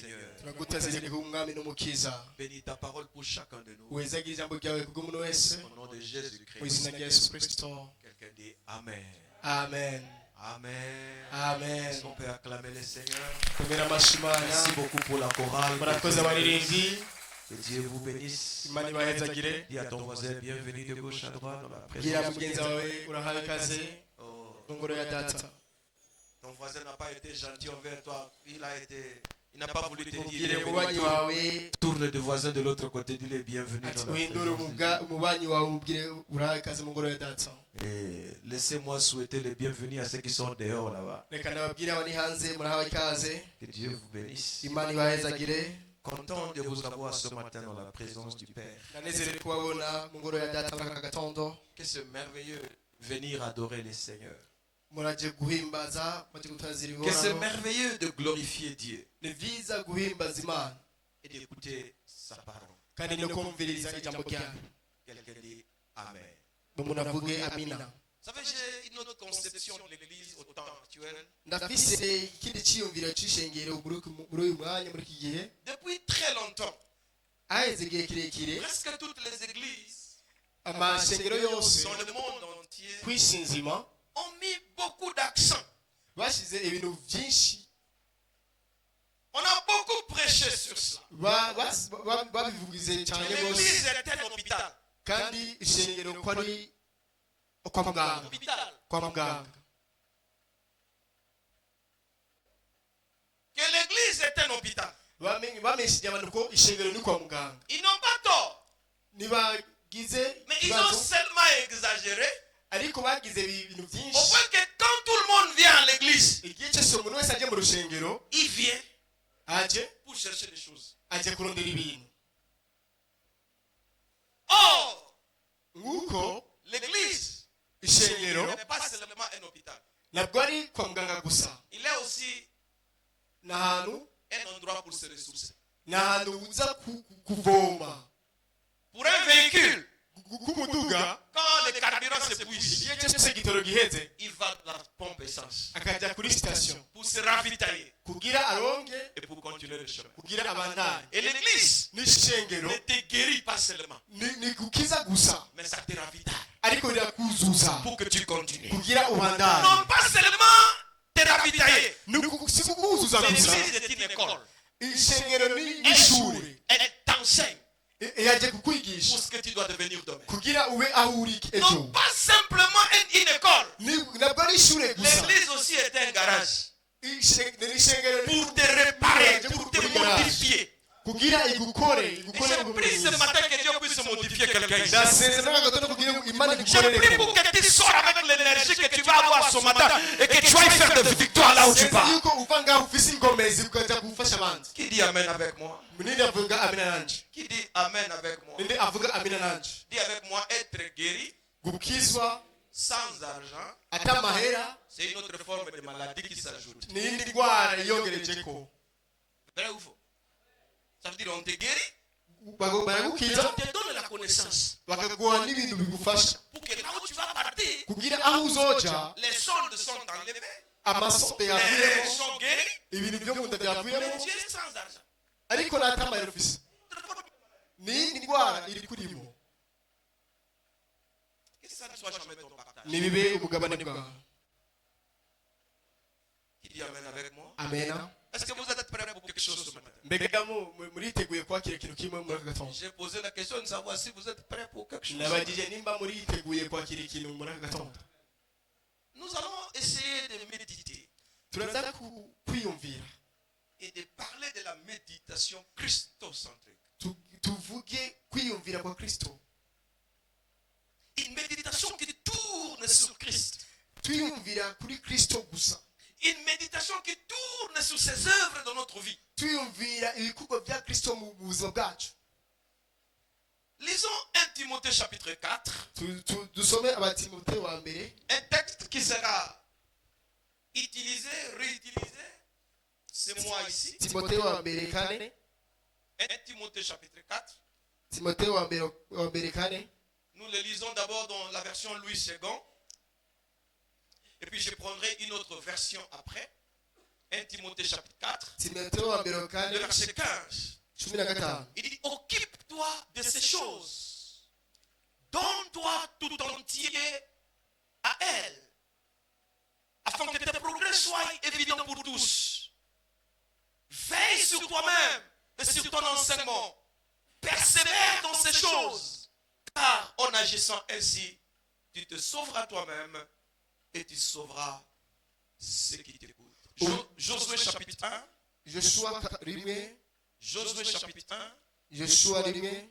Seigneur. Bénis ta parole pour chacun de nous. Au Au nom de Jésus-Christ. Quelqu'un dit Amen. Amen. Amen. Amen. Est-ce qu'on peut acclamer le Seigneur? Merci Merci beaucoup pour la chorale. Que Dieu vous bénisse. Dis à ton voisin, bienvenue de gauche à droite dans la présence de Dieu. Oh. Ton voisin n'a pas été gentil envers toi. Il n'a pas voulu te dire bienvenue. Tourne de voisin de l'autre côté, dis-le bienvenue dans la présence de Dieu. Et laissez-moi souhaiter le bienvenue à ceux qui sont dehors là-bas. Que Dieu vous bénisse. Content de vous avoir ce matin dans la présence du Père. Que c'est merveilleux venir adorer le Seigneur. Que c'est merveilleux de glorifier Dieu et d'écouter sa parole. Quelqu'un dit Amen. Vous savez, j'ai une autre conception de l'église au temps actuel. Depuis très longtemps, presque toutes les églises dans le monde entier ont mis beaucoup d'accent. On a beaucoup prêché sur ça. L'église est un hôpital. Que l'église est un hôpital. Ils n'ont pas tort. Mais ils ont seulement exagéré. Au point que quand tout le monde vient à l'église, il vient pour chercher des choses. Or, l'église n'est pas seulement un hôpital. Il est aussi un endroit pour se ressourcer. Pour un véhicule, quand le carburant s'épuise, il va dans la pompe essence pour se ravitailler et pour continuer le chemin. Et l'église ne te guérit pas seulement, mais ça te ravitaille pour que tu continues. Non pas seulement te ravitailler. L'église est une école. Elle t'enseigne pour ce que tu dois devenir demain. Non pas simplement une école. L'église aussi est un garage pour te réparer, pour te modifier. Et j'ai pris ce matin que Dieu puisse modifier quelqu'un ici. J'ai pris pour que tu sors avec l'énergie que tu vas avoir ce matin et que tu ailles faire de victoire là où tu pars. Qui dit Amen avec moi? Qui dit Amen avec moi? Dis avec moi, être guéri sans argent, c'est une autre forme de maladie qui s'ajoute. Vrai ou faux? Ça veut dire on te guérit, on te donne la connaissance. Pour que là où tu vas partir, les soldes sont enlevés, les sont guéris, mais tu es sans argent. Que ça ne soit jamais ton partage. Qui dit Amen avec moi? Amen. Est-ce que vous êtes prêts pour quelque chose ce matin? J'ai posé la question de savoir si vous êtes prêts pour quelque chose. Nous allons essayer de méditer et de parler de la méditation christocentrique. Une méditation qui tourne sur Christ. Une méditation qui tourne sur ses œuvres dans notre vie. Lisons 1 Timothée chapitre 4. Un texte qui sera utilisé, réutilisé. C'est moi ici. 1 Timothée chapitre 4. Nous le lisons d'abord dans la version Louis II. Et puis je prendrai une autre version après. 1 Timothée chapitre 4, Timotheo wa mbere le kane verset 15. 15. Il dit, occupe-toi de ces choses. Donne-toi tout entier à elle, afin que tes progrès soient évidents pour tous. Veille sur toi-même et sur ton enseignement. Persévère dans ces choses, car en agissant ainsi, tu te sauveras toi-même et tu sauveras ceux qui t'écoutent. Josué chapitre 1. Joshua rimwe Josué chapitre 1. Joshua rimwe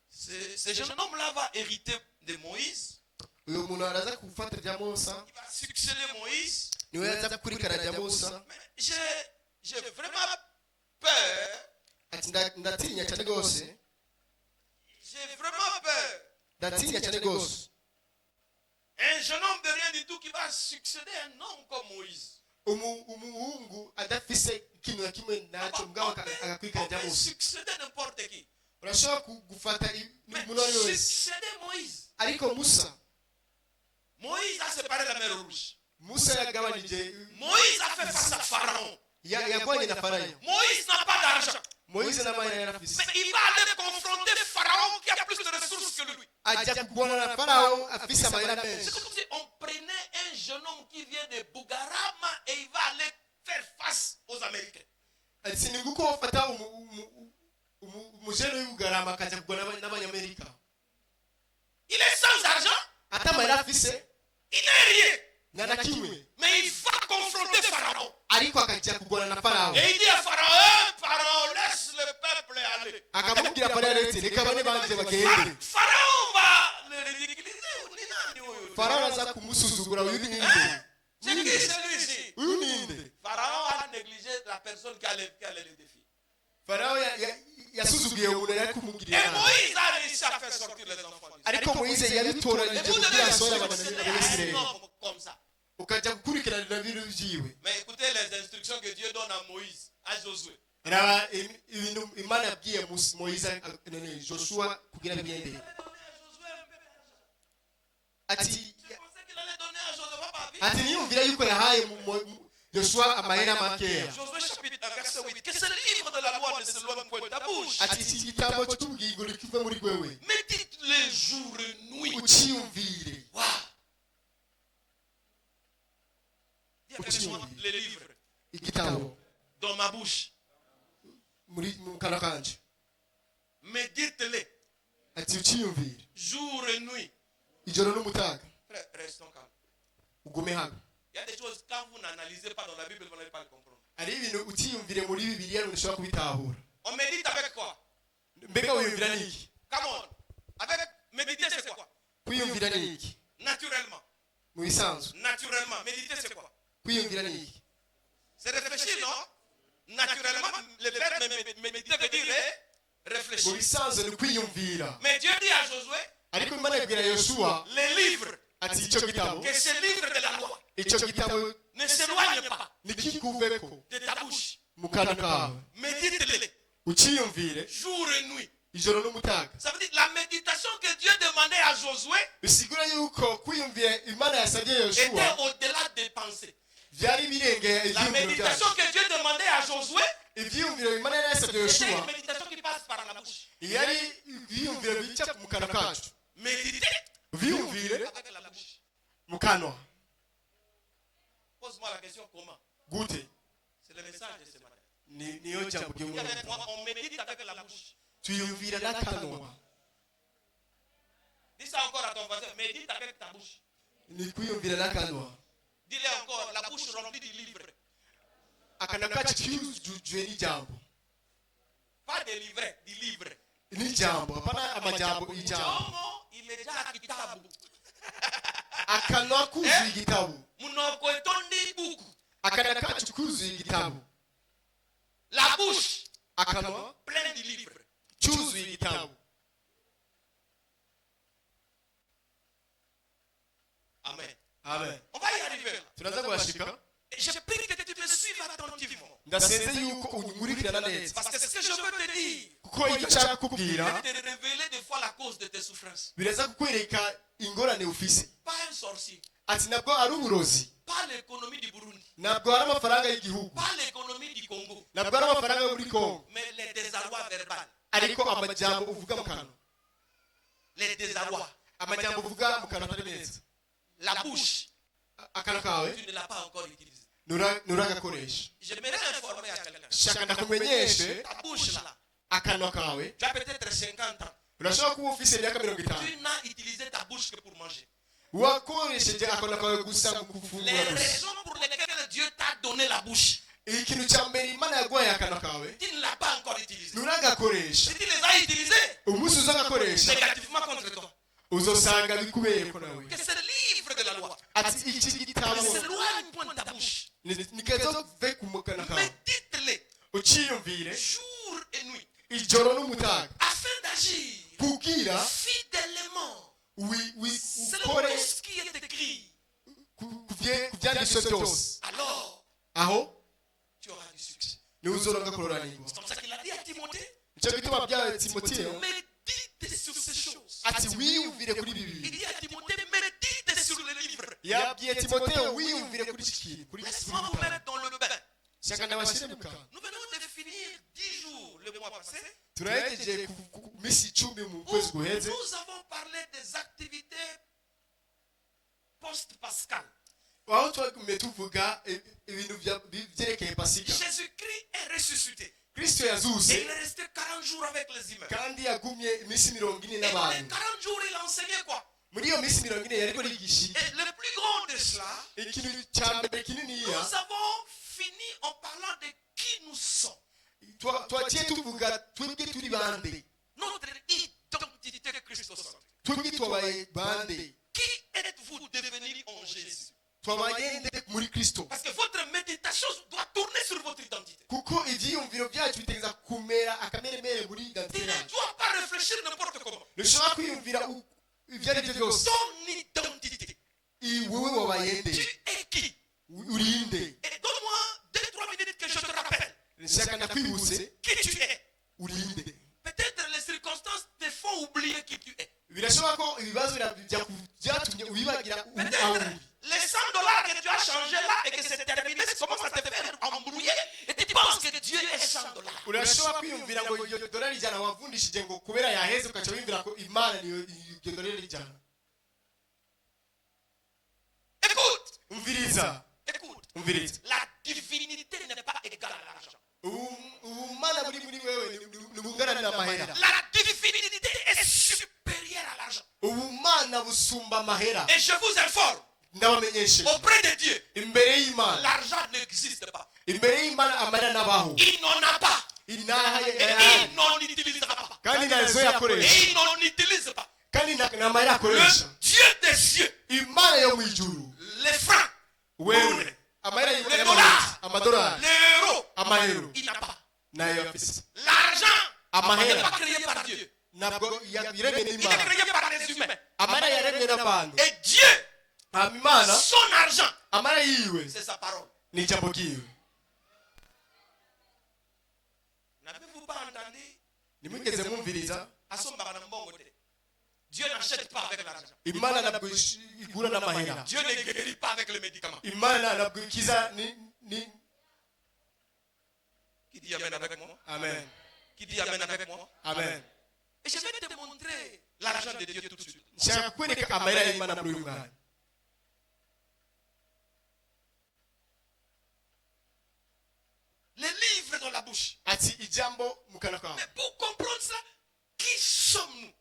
Ce jeune homme-là va hériter de Moïse. uyu muntu araza gufata rya Musa Il va succéder Moïse. niwe aza gukurikirana rya Musa Mais j'ai vraiment peur. ati ndatinya cyane rwose J'ai vraiment peur. ndatinya cyane rwose Un jeune homme de rien du tout qui va succéder à un homme comme Moïse. umuhungu adafise ikintu na kimwe ntacyo mugabo agakurikirana rya On peut Musa succéder n'importe qui. urashobora gufata Mais umuntu uwo ari we wese succéder Moïse. ariko Musa Moïse a séparé la mer Rouge. Musa yagabanije Moïse a fait face à Pharaon. yagwanye na Farayo Moïse n'a pas d'argent. Moïse n'amahera yarafise Mais il va aller confronter Pharaon qui a plus de ressources que lui. ajya kubona na Farawo afise amahera C'est menshi comme si on prenait un jeune homme qui vient de Bugarama et il va aller faire face aux Américains. ati ni nguko wafata umujene w'ubugarama akajya kugona n'abanyamerika Il est sans argent, ata amahera afise il n'est rien. nta na kimwe Mais il va confronter Pharaon. ariko akajya kugona na Farawo Et il dit à Pharaon, Pharaon, laisse le peuple aller. akamubwira Farawo ati reka bane banje bagende Pharaon va le ridiculiser. Farawo aza kumusuzugura uyu ni ninde C'est qui celui-ci? uyu ni ninde Pharaon a négligé la personne qui allait le défier. Farawo yasuzuguye umuntu yari Et kumugirira Moïse a réussi à faire sortir les enfants d'Israël. ariko Moise yabitoranyije Et vous kugira devez asohore succéder à un abanyamisirayeli homme comme ça. ukajya gukurikirana ibintu byiwe Mais écoutez les instructions que Dieu donne à Moïse, à Josué. raba ibintu imana yabwiye Moise Joshua kugira bigende ati Je pensais qu'il allait donner à Josué pas vie. ati niyumvira yuko yahaye Joshua amahera makeya Josué chapitre 1 verset 8. Que ce livre de la loi ne s'éloigne point de ta bouche. ati iki gitabo cy'ubugingo kive muri wewe Médite les jours et nuits. uciyumvire Waouh. Dis avec moi les livres igitabo dans ma bouche. mu kanwa kanje Médite-les ati uciyumvire jour et nuit. ijoro n'umutaga Frère, restons calmes. ugume hano Il y a des choses, quand vous n'analysez pas dans la Bible, vous n'allez pas le comprendre. hari ibintu utiyumvire muri bibiliya ntushobora kubitahura On médite avec quoi? mbega wiyumvira niki Come on. Avec méditer, c'est quoi? kwiyumvira niki Naturellement. mu bisanzwe Naturellement. Méditer, c'est quoi? kwiyumvira niki C'est réfléchir, non? Naturellement, le verbe méditer veut dire mu réfléchir. bisanzwe ni kwiyumvira Mais Dieu dit à Josué, ariko imana yabwira Yosuwa les livres, ati icyo gitabo que ce livre de la loi icyo gitabo ne s'éloigne pas nikikuveko de ta bouche. mu kanwa kawe Médite-les uciyumvire jour et nuit. ijoro n'umutaga Ça veut dire la méditation que Dieu demandait à Josué bisigura yuko kwiyumvira imana yasabye était Yosuwa au-delà des pensées. byari birengeye La ibyiyumviro méditation byacu que Dieu demandait à Josué ibyiyumviro imana yari yasabye c'était Yosuwa une méditation qui passe par la bouche. yari ibyiyumviro bica mu kanwa kacu Méditer biyumvire avec la bouche. mu kanwa Pose-moi la question comment? gute C'est le message de ce matin. niyo jambo Dis avec ry'umuntu moi, on médite avec la bouche. tuyumvira n'akanwa Dis ça encore à ton voisin, médite avec ta bouche. ni kwiyumvira n'akanwa Dis-le encore, la bouche remplie du livre. akanwa kacu kiyujujwe n'ijambo Pas des livrets, du livre. n'ijambo hapana amajambo y'ijambo Jomo, il est déjà kitabu. akanwa kuzuye igitabo Munoko etondi buku. akanwa kacu kuzuye igitabo La bouche akanwa pleine du livre. cyuzuye igitabo Amen. amen On va y arriver là. turaza guhashika Et je prie que tu me suives attentivement. ndasenze yuko unkurikirana neza Parce que ce que je veux te dire, kuko icyo nshaka kukubwira c'est de te révéler des fois la cause de tes souffrances. biraza kukwereka ingorane ufise Pas un sorcier. ati nabwo ari uburozi pas l'économie du Burundi, nabwo ari amafaranga y'igihugu pas l'économie du Congo, nabwo ari amafaranga yo muri Kongo mais les désarrois verbaux. ariko amajambo uvuga mu kanwa Les désarrois. amajambo uvuga mu kanwa atari meza La bouche, akanwa kawe tu ne l'as pas encore utilisée. nuragakoresha J'aimerais informer à quelqu'un. shaka ndakumenyeshe Ta bouche là, akanwa kawe tu as peut-être 50 ans. urashobora kuba ufise imyaka 50 Tu n'as utilisé ta bouche que pour manger. wakoresheje akanwa kawe gusa mu Les gufungura gusa raisons pour lesquelles Dieu t'a donné la bouche, ikintu cya mbere imana yaguhaye akanwa kawe tu ne l'as pas encore utilisé. nuragakoresha Si tu les as utilisés umunsi uzagakoresha négativement contre toi, uzosanga bikubereko nawe que c'est le livre de la loi. ati iki gitabo C'est la loi qui pointe ta bouche. nikazove ku mukana kawe Médite-les uciyumvire jour et nuit ijoro n'umutaga afin d'agir kugira fidèlement selon ukore tout ce qui est écrit. ku byanditswe byose Alors, aho tu auras du succès. niwe uzoronka kuroranirwa C'est comme ça qu'il a dit à Timothée. nicyo gituma byawe timoteyo Médite sur ces choses. ati wiyumvire kuri ibi Il bintu dit à Timothée, médite sur le livre. yabwiye timoteyo wiyumvire kuri iki kintu kuri Laisse-moi vous mettre dans le bain. shaka ndabashyire mu kanwa Nous venons de finir 10 jours le mois passé. turahejeje ku minsi 10 mu kwezi Où guheze nous avons parlé des activités post-pascales. aho twagumiye tuvuga ibintu byerekeye pasika Jésus-Christ est ressuscité. kristo Et yazuse il est resté 40 jours avec les humains. kandi yagumye iminsi 40 Et dans les n'abantu 40 jours, il a enseigné quoi? muri iyo minsi 40 yariko yigisha Et le plus grand de cela, ikintu cya mbere kininiya nous avons fini en parlant de qui nous sommes. twagiye tuvuga twebwe turi bande Notre identité christocentrique. twebwe twabaye bande Qui êtes-vous devenus en Jésus? twabaye nde muri kristo Parce que votre méditation doit tourner sur votre identité. kuko ibyiyumviro byacu bitegeza kumera akameremere muri Tu identite ne yacu dois pas réfléchir n'importe comment. ntushobora kwiyumvira ibyo ari byo byose Ton identité. wowe wabaye Tu nde es qui? uri nde Et donne-moi 2-3 minutes que je te rappelle nshaka ndakwibutse qui tu es. uri nde Peut-être les circonstances te font oublier qui tu es. birashoboka ko ibibazo byatumye ubibagira aho Peut-être uri les 100 dollars que tu as changé là et que c'est terminé, ça commence à te faire embrouiller et tu penses que Dieu est 100 dollars. urashobora kwiyumvira ngo iryo dolari ijana wavundishije ngo kubera yaheze ugaca wiyumvira ko imana niyo iryo dolari ijana Écoute, umviriza écoute. umviriza La divinité n'est pas égale à l'argent. ubumana buri muri wewe ntibungana n'amahera La divinité est supérieure à l'argent. ubumana busumba amahera Et je vous informe, ndabamenyeshe auprès de Dieu, imbere y'imana l'argent n'existe pas. imbere y'imana amahera n'abaho Il n'en a pas. Et il n'en utilisera pas. kandi nazo Et yakoresha il n'en utilise pas. kandi n'amahera Le akoresha Dieu des cieux, imana yo mu ijuru les francs, wewe amahera Les dollars. amadolari les euros, amayero il n'a pas. nayo afise L'argent Amahera. n'est pas créé par Dieu. ntabwo yaremwe Il est n'imana créé par les humains. amahera yaremwe n'abantu Et Dieu, imana son argent, amahera yiwe c'est sa parole. ni ijambo ryiwe N'avez-vous pas entendu? nimwigeze mwumviriza Dieu n'achète pas avec l'argent. imana ntabwo igura n'amahera Dieu ne guérit pas avec le médicament. imana ntabwo ikiza ni Qui dit Amen avec moi? amen Qui dit Amen avec moi? amen Et je vais te montrer l'argent de Dieu tout de suite. nshaka kwereka amahera y'imana muri uyu mwanya Les livres dans la bouche. ati ijambo mu kanwa kawe Mais pour comprendre ça, qui sommes-nous?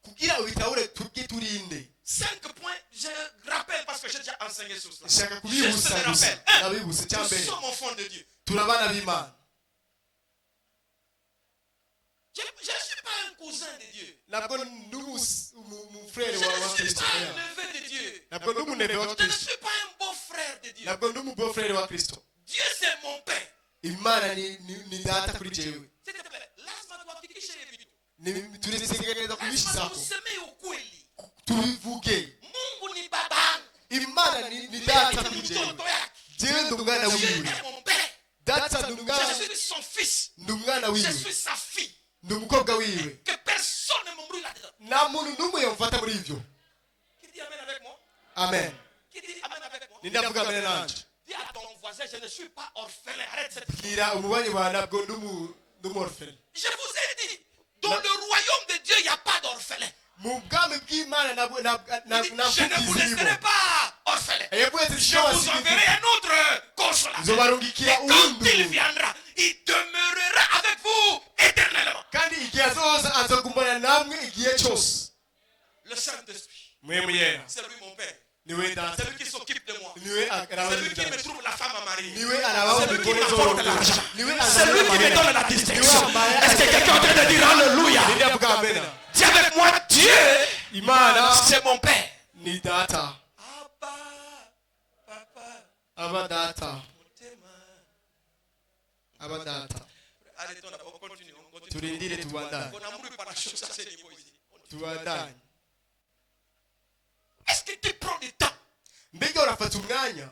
kugira ubitahure tubwe turinde 5 points, je rappelle parce que j'ai déjà enseigné sur cela. nshaka Je te kubibutsa le gusa rappelle. ndabibutsa icya Nous mbere sommes enfants de Dieu. turi abana b'imana Je ne suis pas un cousin de Dieu. ntabwo ndi umufurere Je wa ne suis kristo pas un neveu de Dieu. ntabwo ndi umuneve wa Je ne kristo suis pas un beau-frère de Dieu. ntabwo ndi umubofurere wa kristo Dieu, c'est mon père. imana ni data kuri jewe S'il te plaît, laisse-moi kuhakikisha hivi vitu. turitegereza Laisse-moi kubishyizako tuseme ukweli. tubivuge Mungu ni babangu. imana ni Mimi data ni kuri jewe mtoto yake. jewe ndi umwana Dieu wiwe est mon père. data ndi Je suis son fils. umwana Je wiwe suis sa fille. ndi umukobwa wiwe Que personne ne m'embrouille là-dedans. nta muntu n'umwe yamufata muri ibyo Qui dit Amen avec moi? amen Qui dit ninde avugana nanje Dis à ton voisin, je ne suis pas orphelin. Arrête cette bwira umubanyi wawe ntabwo n'umorfele Je vous ai dit, dans le royaume de Dieu, il n'y a pas d'orphelin. mu bwami bw'imana nta Je ne vous mfubyi laisserai zirimo pas orphelin. yebwe ati Je vous enverrai un autre consolateur. nzobarungikira Et quand uwundi il muntu viendra, il demeurera avec vous éternellement. kandi igihe azoza azogumbana namwe igihe cyose Le Saint-Esprit, mwemu yera c'est lui mon Père. niwe data C'est lui qui s'occupe de moi. niwe C'est lui qui me trouve la femme à marier. niwe arabaho C'est lui qui umugore m'apporte uzorongora l'argent. niwe C'est lui qui me donne la distinction. Est-ce que quelqu'un est en train de dire Alléluia? ninde avuga amena Dis avec moi, Dieu, imana c'est mon Père. ni data Abba, papa, aba data motema. aba data Arrêtons là, on continue. On continue. turindire tubandanye On n'amoure pas la chose à ce niveau ici. tubandanye Est-ce que tu prends du temps mbega urafata umwanya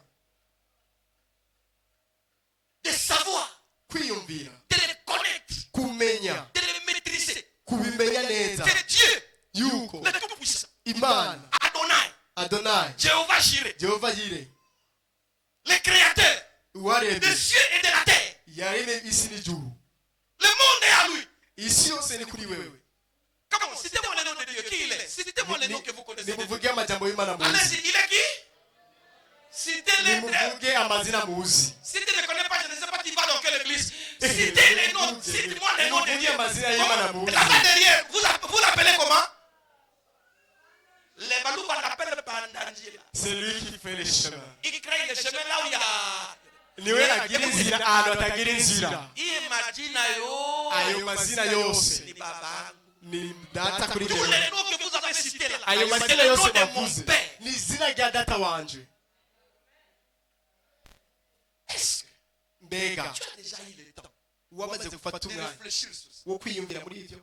de savoir, kwiyumvira de les connaître, kumenya de les maîtriser? kubimenya neza Que Dieu, yuko le Tout-Puissant, imana Adonai, adonai Jéhovah Jireh, jehova yire le Créateur uwaremye des cieux et de la terre, yaremye isi n'ijuru le monde est à lui. isi yose ni kuri wewe Comment? Citez-moi le nom de Dieu. Qui il est? Citez-moi le nom que vous connaissez. nimuvuge amajambo y'imana muzi Allez-y, il est qui? Citez-les. nimuvuge amazina muzi Si tu ne connais pas, je ne sais pas tu vas dans quelle église. Citez les noms. Citez-moi les noms de nimuvuge Dieu. amazina y'imana muzi Là-bas derrière, vous l'appelez comment? Les Balouba l'appellent Bandangila. c'est lui qui fait les chemins Il crée les chemins là où il y a. niwe agira inzira ahantu hatagira inzira Imagine ayo mazina yose ni Baba. ni data kuri Tous wewe les noms que vous avez cités là. ayo C'est mazina le yose nom de mon bavuze père. ni izina rya data wanje Est-ce que mbega tu as déjà eu le temps wamaze gufata de umwanya réfléchir sur ça? wo kwiyumvira muri ibyo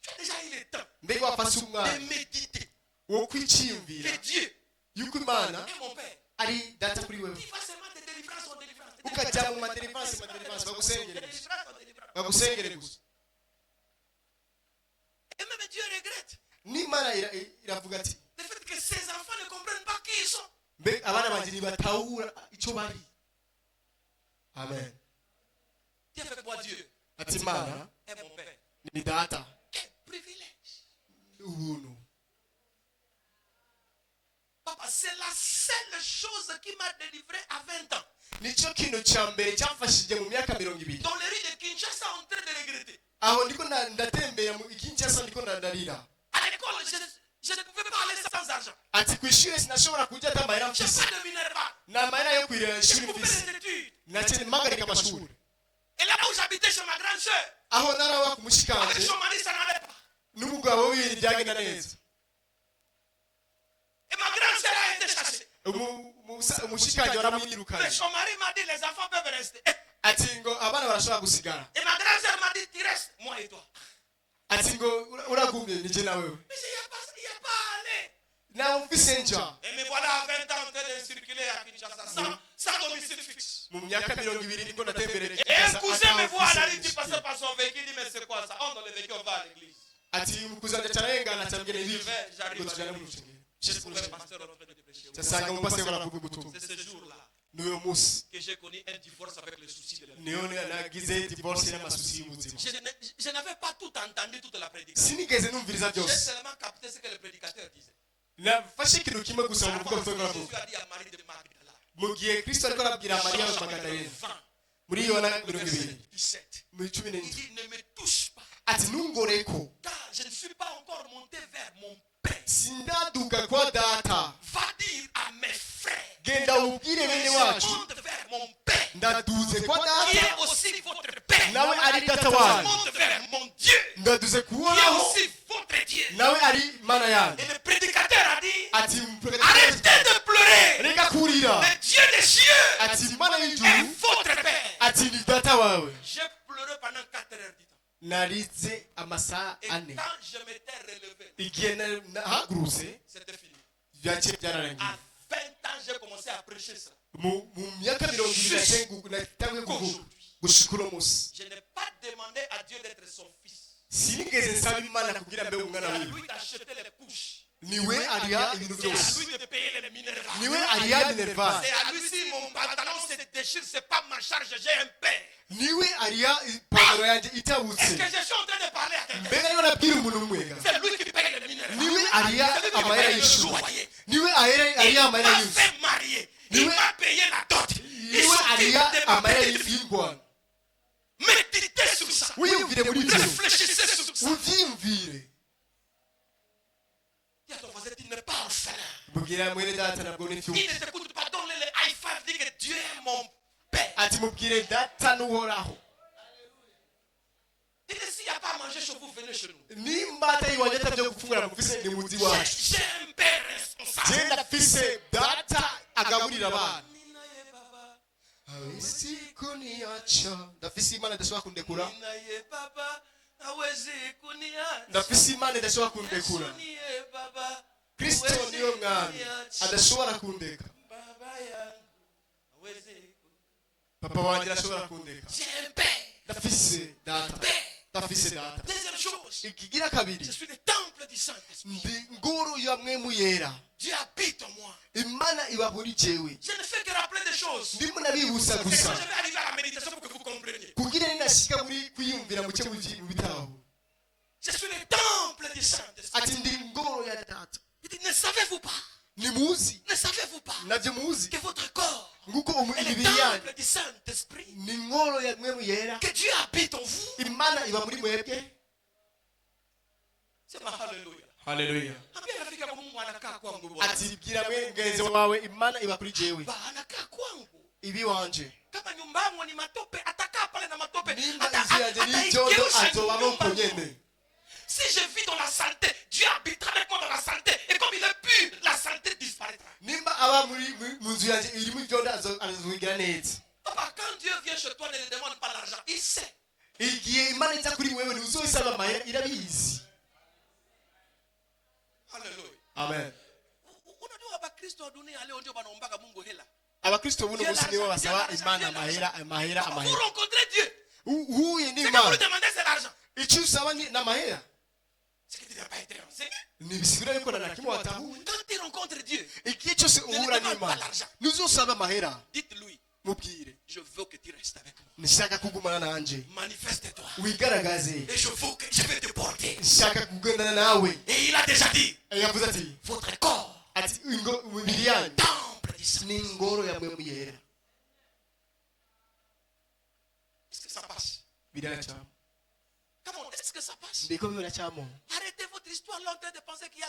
Tu as déjà eu le temps mbega wafata de umwanya méditer wo kwiciyumvira que Dieu yuko imana est mon père. ari data kuri wewe Il va seulement de délivrance en délivrance. ukajya mu madelivrance bagusengere De gusa délivrance en délivrance. bagusengere gusa Et même Dieu regrette n'imana iravuga ati le fait que ses enfants ne comprennent pas qui ils sont. mbe abana banjye ntibatahura icyo bari amen Dis avec moi, Dieu ati imana est mon père. ni data Quel privilège. ubuntu Papa, c'est la seule chose qui m'a délivré à 20 ans. nicyo kintu cya mbere cyamfashije mu myaka 20 Dans les rues de Kinshasa, en train de regretter. aho ndiko ndatembera mu Kinshasa ndiko ndarira À l'école, je ne pouvais pas aller sans argent. ati ku ishuri sinashobora kujya atamahera Je n'ai mfise pas de minerva. nta mahera yo kwirira Je ishuri coupais mfise les études. nakene mpagarika amashuri Et là où j'habitais chez ma grande soeur, aho naraba ku avec mushikanje son mari, ça n'allait pas. n'umugabo w'ibintu byagenda neza Et ma grande soeur a été chassée. umushikanje Mais waramwirukanye son mari m'a dit, les enfants peuvent rester. ati ngo abana barashobora gusigara Et ma grande soeur m'a dit, tu restes, moi et toi. ati ngo uragumye nije na wewe Mais il n'y a pas à aller. nawe mfise nja Et me voilà à 20 ans en train de circuler à Kinshasa sans domicile fixe. mu myaka 20 niko natembereye Et un cousin me voit à la rue, il passait par son véhicule, il dit, mais c'est quoi ça? On dans le véhicule, on va à l'église. ati umukuzana cyarengana cyambye n'ibiki J'arrive ngo à tujana mu l'église. rushengero Je trouve un pasteur en train de prêcher. cyasanga umupasiteri aravuga ubutumwa C'est ce jour-là n'uyo munsi que j'ai connu un divorce avec les soucis de la vie. niyo nagize divorce n'amasusi y'ubuzima Je n'avais pas tout entendu, toute la prédication. sinigeze numviriza J'ai byose seulement capté ce que le prédicateur disait. nafashe ikintu kimwe gusa mu Avant, bwoko bw'abantu Jésus a dit à Marie de Magdala, mu gihe kristo ariko arabwira mariya wa magadalena 20, muri yona verset 20 17. muri 17 Il dit, ne me touche pas, ati ntungoreko car je ne suis pas encore monté vers mon père. sindaduka kwa data Va dire à mes frères, genda ubwire bene je wacu monte vers mon père, ndaduze kwa qui data est aussi votre père. nawe ari data Je wanyu monte vers mon Dieu, ndaduze qui est kuwonaho aussi votre Dieu. nawe ari mana yanyu Et le prédicateur a dit, ati arrêtez de pleurer. reka kurira Le Dieu des cieux ati mana est y'ijuru votre père. ati ni data wawe J'ai pleuré pendant 4 heures du temps. narize amasaha Et 4 quand je m'étais relevé, igihe nahagurutse c'était fini. byaciye byararangiye À 20 ans, j'ai commencé à prêcher ça. mu myaka 20 natangiye gushika uno munsi Je n'ai pas demandé à Dieu d'être son fils. sinigeze nsaba imana kugira mbe umwana C'est à wiwe lui d'acheter les couches. niwe aliya ibintu C'est à byose lui de payer les Minerva. niwe aliya minerval C'est à lui si mon pantalon se déchire, c'est pas ma charge, j'ai un père. niwe aliya ipantaro yanjye Est-ce itabutse que je suis en train de parler à quelqu'un? mbega niwe nabwira umuntu umwe C'est lui qui paye les Minerva. niwe aliya C'est lui qui amayera paye le y'ishuri loyer. niwe Il aliya amayera m'a y'inzu fait marier. Il Niwe- m'a payé la dot. Il niwe s'occupe aliya de ma amayera petite fille. y'ingwano Méditez sur ça. wiyumvire muri byo Réfléchissez sur ça. ubyiyumvire Dis à ton voisin, tu n'es pas orphelin. mubwira mwene data nabwo Il n'imfyumva ne t'écoute pas. Donne-le le high five. Dis que Dieu est mon père. ati mubwire data n'uhoraho Dis que s'il n'y a pas à manger chez vous, venez chez nous. nimba atayiwanye atabyo gufungura mufise ni muzi wacu J'ai un père responsable. je ndafise data agaburira abana Ninaye baba. awisi kuniacha ndafise imana idashobora kundekura Ninaye baba. Hawezi kuniacha. ndafise imana idashobora kundekura Yesu niye baba. kristo Hawezi niyo mwami kuniacha. adashobora kundeka Baba yangu. Hawezi papa wanjye arashobora kundeka J'ai un père. ndafise data Père. ndafise data Deuxième chose. ikigira kabiri Je suis le temple du Saint-Esprit. ndi nguru ya mwemu yera Dieu habite en moi. imana iba muri jewe Je ne fais que rappeler des choses. ndimo nabibusa Et quand gusa je vais arriver à la méditation pour que vous compreniez. kugira ninashika muri kwiyumvira muce mu bitaho Je suis le temple du Saint-Esprit. ati ndi ngoro ya data Il dit, ne savez-vous pas, nimuzi ne savez-vous pas navyo muzi que votre corps nguko est le imibiri yanyu temple du Saint-Esprit, ni ngoro ya mwemu yera que Dieu habite en vous? imana iba muri mwebwe C'est ma hallelujah. haleluya Ambia rafiki yako Mungu anakaa kwangu Bwana. ati bwira mwengenzi wawe imana iba kuri jewe Ba anakaa kwangu. ibi wanje Kama nyumba yangu ni matope, atakaa pale na matope. nimba inzu yanjye n'ibyondo azobamo uko nyene Si je vis dans la saleté, Dieu habitera avec moi dans la saleté. Et comme il est pur, la saleté disparaîtra. nimba aba mu nzu yanjye irimo ibyondo azobigira neza Papa, quand Dieu vient chez toi, ne lui demande pas l'argent. Il sait. igihe imana iza kuri wewe ntuzosaba amahera irabizi Hallelujah. amen Unajua Bakristo wa dunia leo ndio wanaombaga Mungu hela. abakristo buno munsi nibo basaba imana amahera Vous rencontrez Dieu. uhuye Ce que vous n'imana lui demandez, c'est l'argent. icyo usaba ni amahera Ce que tu n'as pas été renseigné. ntibisigura yuko na kimwe watahuye Quand tu rencontres Dieu, igihe cyose uhura n'imana ntuzosaba amahera dites-lui, mubwire je veux que tu restes avec moi. nshaka kugumana nanje Manifeste-toi. wigaragaze Et je veux que je vais te porter. nshaka kugendana nawe Et il a déjà dit, yavuze ati votre corps, ati imibiri yanyu temple du Saint. ni ingoro ya mwemu yera Est-ce que ça passe? biracamo Comment est-ce que ça passe? ndiko biracamo Arrêtez votre histoire là en train de penser qu'il y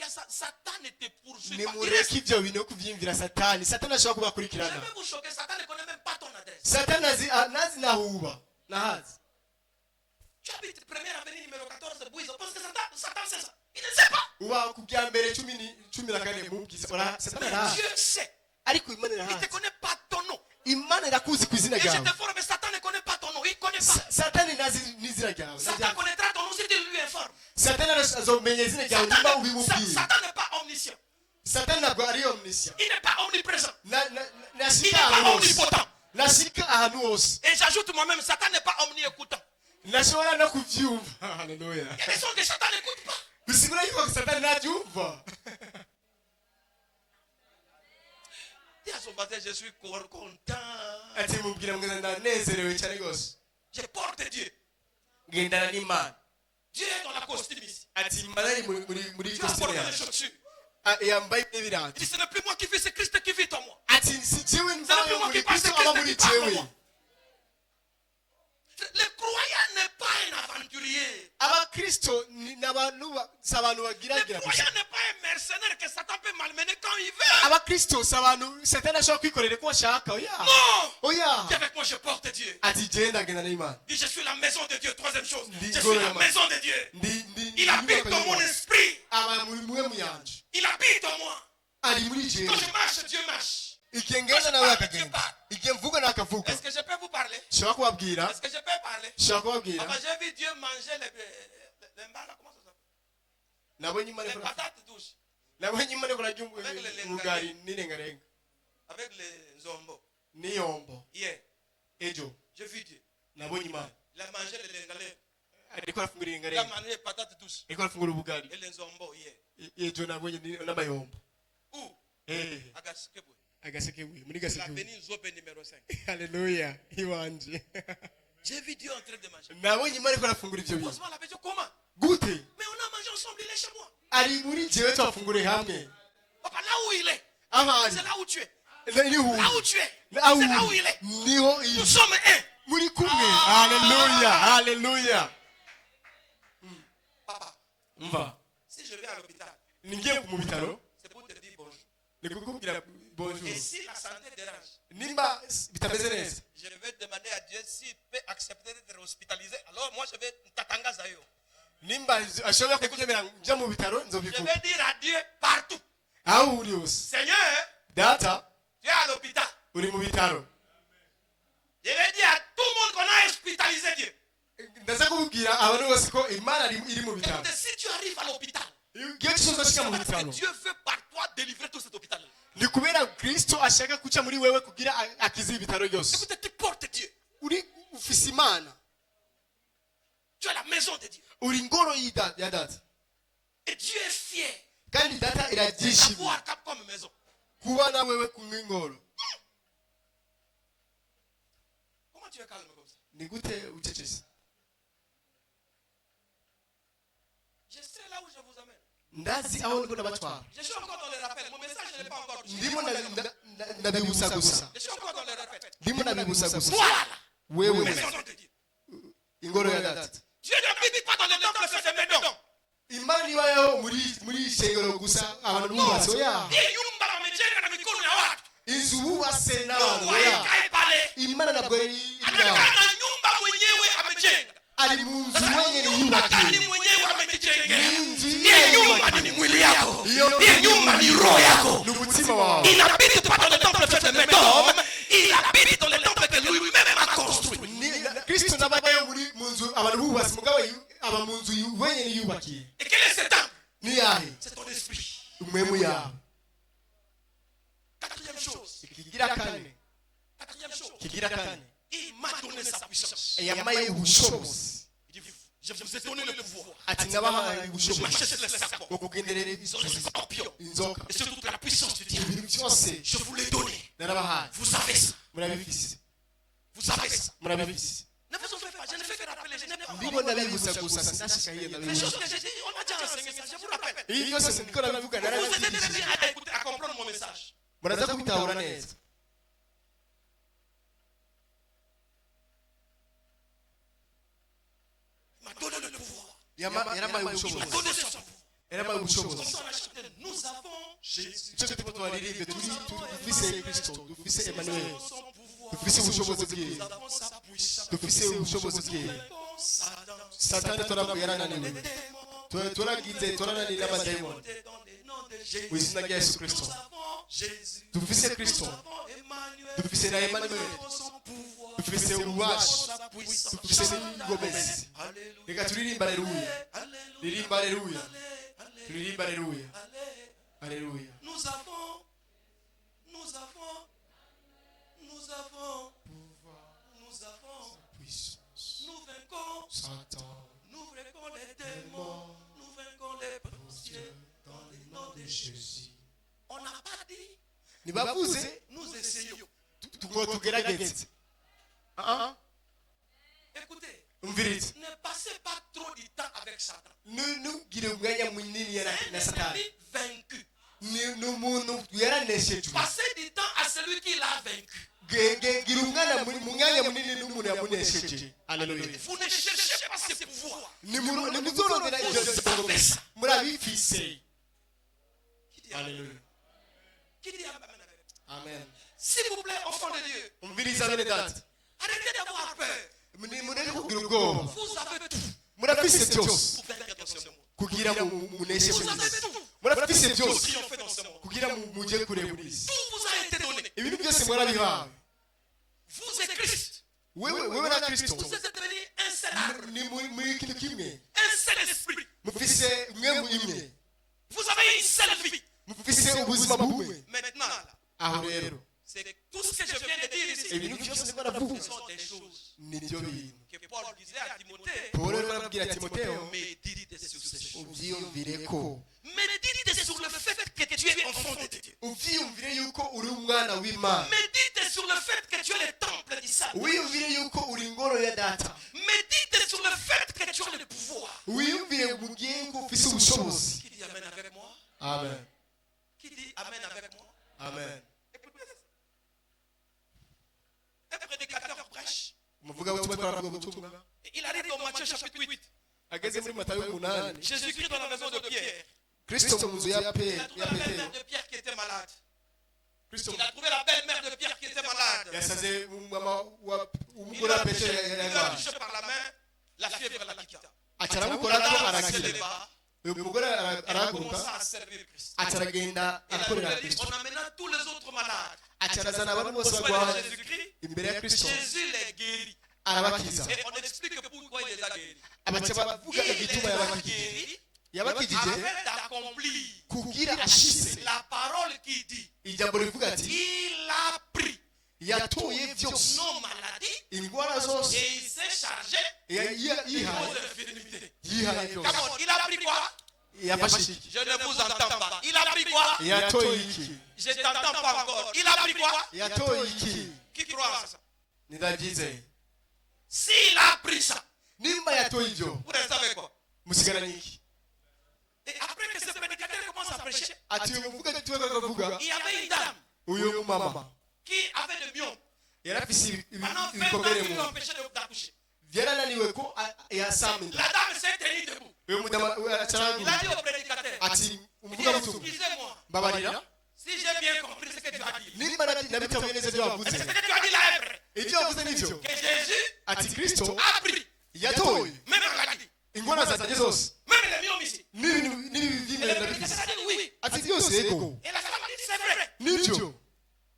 a Satan ne te poursuit pas. Il nimureke reste. ibyo bintu no kubyiyumvira satani satani ashobora Je kubakurikirana vais vous choquer, Satan ne connaît même pas ton adresse. satani nazi nahuba nahazi Tu habites première avenue numéro 14 de Bouise. On pense que Satan sait ça. Il ne sait pas. uba ku bya mbere cumi na kane mubwiza satani Mais arahazi Dieu sait. ariko imana Il ne te irahazi connaît pas ton nom. imana irakuzi ku izina Et je ryawe te forme, mais Satan ne connaît pas ton nom. Il ne connaît pas. satani ntazi n'izina ryawe Satan connaîtra ton nom si tu lui informes. satani azomenya izina ryawe niba ubimubwiye Satan n'est pas omniscient. satani ntabwo ari omniscient Il n'est pas omniprésent. Il n'est nashika pas ahantu hose omnipotent. nashika ahantu hose Et j'ajoute moi-même, Satan n'est pas omniécoutant. nashobora no kubyumva haleluya Il y a des choses que Satan n'écoute pas. bisigura yuko satani ntabyumva Dis à son voisin, je suis content. ati mubwira ngo ndanezerewe cyane rwose Je porte Dieu. ngendana n'imana Dieu est dans la costume ici. ati imana ari muri Dieu a kositimu porté les yawe chaussures. yambaye Il n'ibirato dit, ce n'est plus moi qui vis, c'est Christ qui vit en moi. ati si jewe mvayo muri kristo aba muri jewe Le croyant n'est pas un aventurier. abakristo ni abantu si abantu Le bagiragira gusa croyant n'est pas un mercenaire que Satan peut malmener quand il veut. abakristo si abantu satani ashobora kwikorera uko ashaka oya Non. oya Dis avec moi, je porte Dieu. ati genda ngenda n'imana Dis, je suis la maison de Dieu. Troisième chose, Dis, je suis gloire la à moi. maison de Dieu. ndi Il habite dans mon esprit. aba muri mwe muyanje Il habite en moi. ari muri Quand jewe je marche, Dieu marche. igihe ngenda nawe akagenda igihe mvuga nawe akavuga Est-ce que je peux vous parler? nshobora kubabwira Est-ce que je peux parler? nshobora kubabwira Papa, j'ai vu Dieu manger les mbala, comment ça s'appelle? nabonye imana Les ikora patates douces nabonye imana ikora ry'ubugari n'irengarenga avec les zombo. n'iyombo Hier, ejo j'ai vu Dieu. nabonye imana Il a mangé les lengalais. ariko arafungura Il a ingarenga mangé les patates douces ariko arafungura ubugari et les ombos hier. ejo nabonye n'abayombo Où eh À Gaspé. agasekebuye muri La gasekebuye bénie Zobé numéro 5. haleluya iwanje J'ai vu Dieu en train de manger. nabonye imana ariko arafungura ivyo bintu Heureusement, la bénie comment? gute Mais on a mangé ensemble, il est chez moi. ari muri jewe twafungure hamwe Papa, là où il est, ahari c'est là où tu es. niho Là où tu es, c'est aho là où il est. niho Nous iri sommes un. muri kumwe haleluya haleluya Papa, umva si je vais à l'hôpital, ningiye mu bitaro c'est pour te dire bonjour. nikukubwira bonjour Et si la santé dérange, nimba bitameze neza je vais demander à Dieu s'il peut accepter d'être hospitalisé. Alors moi, je vais t'attendre à eux. nimba ashobora kukunyemera nja mu bitaro Je nzobivuga vais dire à Dieu partout. aho uri hose Seigneur, data tu es à l'hôpital. uri mu bitaro Je vais dire à tout le monde qu'on a hospitalisé Dieu. ndaza kubwira abantu bose ko imana iri mu bitaro Écoutez, si tu arrives à l'hôpital, igihe cyose ashika mu parce que bitaro Dieu veut par toi délivrer tout cet hôpital. ni kubera kristo ashaka kuca muri wewe kugira akize ibitaro byose Écoutez, tu portes Dieu. uri ufise imana Tu as la maison de Dieu. uri ngoro ya data Et Dieu est fier kandi data irabyishimiye d'avoir Cap comme maison. kuba na wewe kumwe ingoro Comment tu es calme comme ça? ni gute ucecetse Je sais là où je vous amène. ndazi aho ndiko ndabatwara Je suis encore dans les rappels. Mon message, je ne l'ai pas encore touché. ndimo ndabibusa gusa Je suis encore dans les rappels. ndimo ndabibusa gusa Voilà. wewe Maison de Dieu. ingoro ya data Dieu ne vit pas dans le temple fait des maisons. imana ibayeho muri shengero gusa abantu bubatse oya Hii nyumba wamejenga na mikono ya watu. inzu bubatse Mungu n'abantu oya haikai pale. imana ntabwo iri Anaonekana nyumba mwenyewe amejenga. ari mu nzu Sasa wenyine nyumba gani yubakiye mwenyewe amejijengea? inzu Hii nyumba ni mwili yako. Hiyo Hii nyumba ni roho yako. ni umutima wawe Il habite pas dans le temple fait de main d'homme. Il habite dans le temple que lui-même a construit. kristo nabayeho mu nzu abantu bubatse mugabo aba mu nzu wenyine yubakiye Et quel est ce temple? ni yahe C'est ton esprit. umwemu yawe Quatrième chose. kigira kane Quatrième chose. kigira kane Il m'a donné sa puissance. yamaye ubushobozi Il dit, je vous ai donné le pouvoir. ati nabahaye Je ubushobozi m'achète les serpents. bwo kugenderera Sur les scorpions. inzoka Et sur toute la puissance du diable. ibintu byose Je vous l'ai donné. narabahaye Vous avez ça. murabifise Vous avez ça. murabifise Ne vous en faites pas. Je ne fais que rappeler. Je n'ai pas ndimo ndabibusa gusa sindashika hiyo les ndabibusa choses que j'ai dit. On a déjà enseigné ça. Je vous rappelle. ibi byose ndiko ndabivuga Vous aidez très narabifise bien à écouter, à comprendre mon message. muraza kubitahura neza Il m'a donné le pouvoir. yaramaye Il m'a ubushobozi donné son pouvoir. yaramaye Comme ubushobozi ça, on a chanté. Nous avons Jésus. icyo turimo twaririmbe dufise kristo dufise emmanuel Son pouvoir. dufise ubushobozi bwiwe Nous avons sa puissance. dufise ubushobozi bwiwe Comme Satan. satani turavuga yarananiwe turagize turananira amadayimoni mu izina rya yesu kristo dufise kristo dufise na emmanuel dufise ububasha dufise n'ingomezi reka turirimba aleluya ririmba aleluya turirimba aleluya aleluya Nous avons puissance nous vainquons, Satan nous vainquons les démons, nous vainquons les princiers dans le nom de Jésus. On n'a pas dit, ntibavuze nous essayons. ngo tugerageze Écoutez, umvirize ne passez pas trop de temps avec Satan. ntugire umwanya munini C'est na un satani esprit vaincu. ni umuntu yaraneshejwe Passez du temps à celui qui l'a vaincu. gira umwana mu mwanya munini n'umuntu yamunesheje aleluya Vous ne cherchez pas ses pouvoirs. nimuzorondera ibyo Vous murabifise Qui dit aleluya Qui dit Amen avec moi? amen S'il vous plaît, enfants de Dieu, umviriza bene data arrêtez d'avoir peur. mureke kugira ubwoba Vous avez tout murafise byose pour vaincre dans ce monde. kugira muneshe Vous muri avez isi tout murafise pour byose triompher dans ce monde. kugira mujye kure muri isi Tout vous a été donné. ibintu byose mwarabihawe Vous êtes Christ. wewe na kristo Vous êtes devenus un seul arbre, ni muri kintu kimwe un seul esprit. mufise mwemu imwe Vous avez une seule vie. mufise ubuzima bumwe Maintenant, là, aho rero c'est tout ce que je viens de dire ici. ibintu byose niko navuga Ce sont des choses ni byo bintu que Paul disait à Timothée, Pawulo ariko arabwira timoteyo médite sur ces choses. ubyiyumvireko Médite sur le fait que tu es enfant de Dieu. ubyiyumvire yuko uri umwana w'Imana Médite sur le fait que tu es le temple du Saint. wiyumvire yuko uri ingoro ya data Médite sur le fait que tu as le pouvoir. wiyumvire mu gihe yuko ufise ubushobozi. Qui dit Amen avec moi? Amen. Qui dit Amen avec moi? Amen. Écoutez ça. Un prédicateur prêche. umuvugabutumwa twaravuga ubutumwa Et il arrive dans Matthieu chapitre 8. ageze muri Matayo 8 Jésus-Christ dans la maison de Pierre. Kristo mu nzu ya Il a trouvé la Petero belle-mère de Pierre qui était malade. Kristo Il a trouvé la belle-mère de Pierre qui était malade. yasaze umumama wa Il umugore l'a wa Petero touché, il l'a yararwaye touché par la main. La fièvre l'a quitté. acaramukora La ko dame se arakira leva. uyu mugore Elle a arahaguruka commencé à servir Christ. acaragenda Et akorera la Bible dit, Kristo on amena tous les autres malades. acarazana abantu bose Au barwaye de Jésus-Christ, imbere ya Kristo Jésus les guérit. arabakiza Et on explique pourquoi il les a guéris. abaca bavuga Il les igituma a yabakijije guéris yabakijije afin d'accomplir kugira ashize la parole qui dit ijambo rivuga ati il a pris yatoye byose nos maladies indwara zose et il s'est chargé yihaye aux infirmités. yihaye byose Come on, il a pris quoi? yafashe iki Je ne vous entends pas. Il a pris quoi? yatoye iki Je ne t'entends pas encore. Il a pris quoi? yatoye iki Qui croit à ça? ntidabyizeye S'il a pris ça, nimba yatoye ibyo vous restez avec quoi? musigaranye iki Et après que ce prédicateur commence à prêcher, ati uyu muvuga tuwe kakavuga il y avait une dame uyu mumama qui avait de myome. yari afise Pendant 20 ans, ibikomere il lui mu empêchait d'accoucher. byarananiwe ko yasamira La dame s'est tenue debout. uyu mudama Il a acaranguruka dit au prédicateur, ati il dit, umuvugabutumwa excusez-moi, mbabarira si j'ai bien compris ce que tu as dit. nimba nabitabuye neza ibyo wavuze Est-ce que ce que tu as dit là est vrai? ibyo wavuze nibyo Que Jésus ati Kristo a pris, yatoye même maladie, ingwara zanjye zose même les myomes ici. n'ibi Et by'imere le ndabifise prédicateur a dit oui. ati byose yego Et la femme a dit c'est vrai. nibyo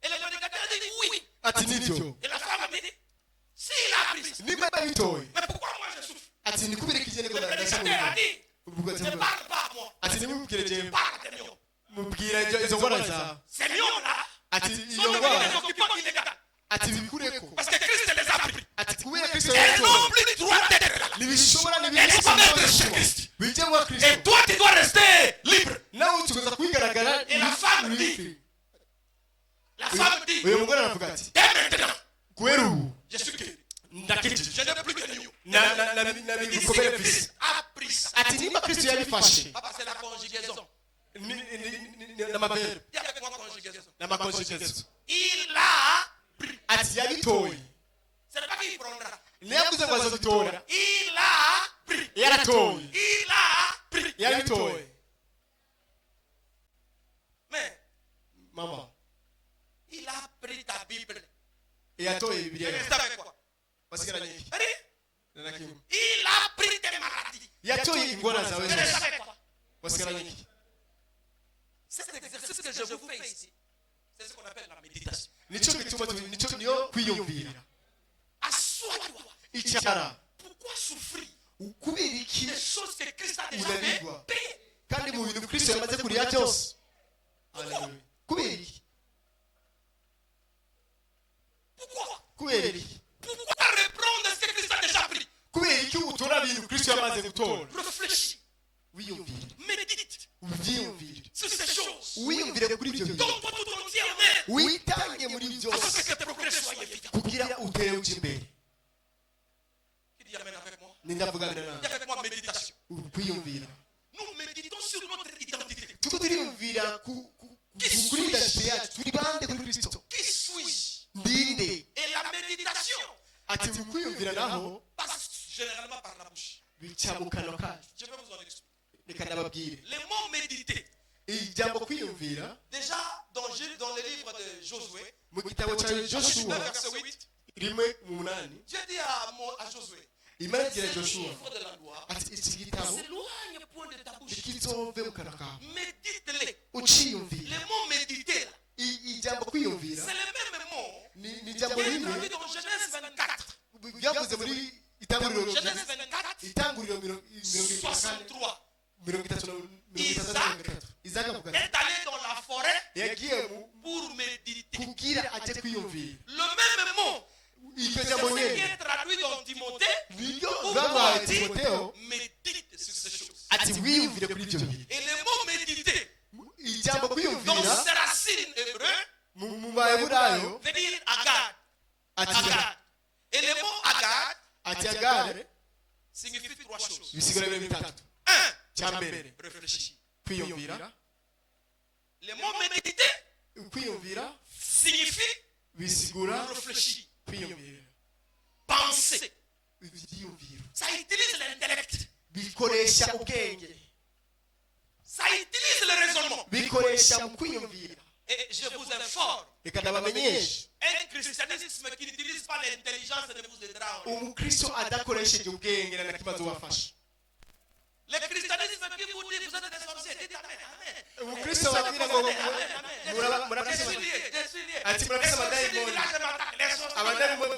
Et le prédicateur a dit oui. ati nibyo Et la femme a dit s'il a pris ça, nimba yabitoye mais pourquoi moi je souffre? ati nikubire ikigene ko Le prédicateur a dit ne parle pas à moi, ati nimubwire jewe parle des myomes. mubwira izo ngwara zawe Ces myomes là ati sont iyo devenus ngwara des occupants illégaux. ati bikureko Parce que Christ les a pris. ati kubera Kristo Elles n'ont yabitoye plus le droit d'être là. ntibishobora Elles doivent être chez n'ibishobora Christ. bijye muri Et Kristo toi tu dois rester libre. nawe tukaza kwigaragara Et la femme dit, uri la femme dit, uyu mugore aravuga ati dès maintenant, kubera ubu je suis guéri. ndakijije Je n'ai plus de myomes. bikomere mfise Christ a pris ça. ati nimba Kristo yabifashe Papa, c'est la conjugaison. n'amabere Dis avec moi conjugaison. n'amakonsekensi Il a pris. ati yabitoye Ce n'est pas qu'il prendra. ntiyavuze ngo azobitora Il a pris. yaratoye Il a pris. yabitoye Mais mama il a pris ta Bible. yatoye Tu bibiliya restes avec quoi? basigaranye iki Allez. na kimwe Il a pris tes maladies. yatoye ingwara zawe Tu restes zose avec quoi? basigaranye iki Cet exercice que je vous fais ici, c'est ce qu'on appelle la méditation. nicyo gituma nicyo niyo kwiyumvira Assois-toi. icyara Pourquoi souffrir kubera iki des choses que Christ a déjà unanigwa payées? kandi mu bintu Kristo yamaze kuriya byose kubera iki Pourquoi? kubera iki Pourquoi reprendre ce que Christ a déjà pris? kubera iki utora ibintu Kristo yamaze gutora Réfléchis, wiyumvire médite ubyiyumvire sur ces choses. wiyumvire kuri ibyo bintu Donne-toi tout entier en elle. witange muri Afin byose que tes progrès soient évidents. kugira utere uca imbere Qui dit Amen avec moi? nindavugana Dis nawe avec moi méditation. kwiyumvira Nous méditons sur notre identité. tuko turiyumvira kuri identite yacu turi bande kuri Kristo Qui suis-je? ndinde Et la méditation ati mu kwiyumvira naho passe généralement par la bouche. bica mu kanwa kacu Je vais vous en expliquer. reka nababwire Les mots méditer. ijambo kwiyumvira Déjà, dans le livre de Josué, mu gitabo cya chapitre 9, Joshua verset 8, rimwe mu munani Dieu dit à Josué, imana igira ce Joshua livre de la loi ati iki ne gitabo s'éloigne point de ta bouche. ntikizove mu kanwa kawe Médite-les. uciyumvira Les mots méditer, là, ijambo kwiyumvira c'est le même mot ni qui ijambo est rimwe traduit dans Genèse 24. byavuze muri itanguriro Genèse 24, itanguriro mirongo itatu na kane 63. mirongo itatu na mirongo itatu izaka mu kanwa Est allé dans la forêt yagiye pour méditer. kugira ajye kwiyumvira Le même mot, iryo c'est jambo ce qui nyene est traduit dans Timothée niryo bwabaye dit, timoteyo médite sur ces choses. ati wiyumvire kuri ibyo bintu Et le mot méditer, ijambo dans kwiyumvira ses racines hébreux, mu maheburayo veut dire agad. ati Agad. Et le mot agad ati agare signifie trois choses. bisigura ibintu bitatu Un, cya mbere réfléchir. kwiyumvira Le mot méditer kwiyumvira signifie bisigura réfléchir, kwiyumvira penser. ibyiyumviro Ça utilise l'intellect. bikoresha ubwenge Ça utilise le raisonnement. bikoresha mu kwiyumvira Et je vous informe, reka ndabamenyeshe un christianisme qui n'utilise pas l'intelligence ne vous aidera en rien. umukristo adakoresheje ubwenge na kimwe azobafasha Le christianisme qui vous dit vous êtes des sorciers, dites Amen, Amen. umukristo babwira ngo Je suis lié, je suis lié. ati murafise amadayimoni Je m'attaque, les sorciers. abadayimoni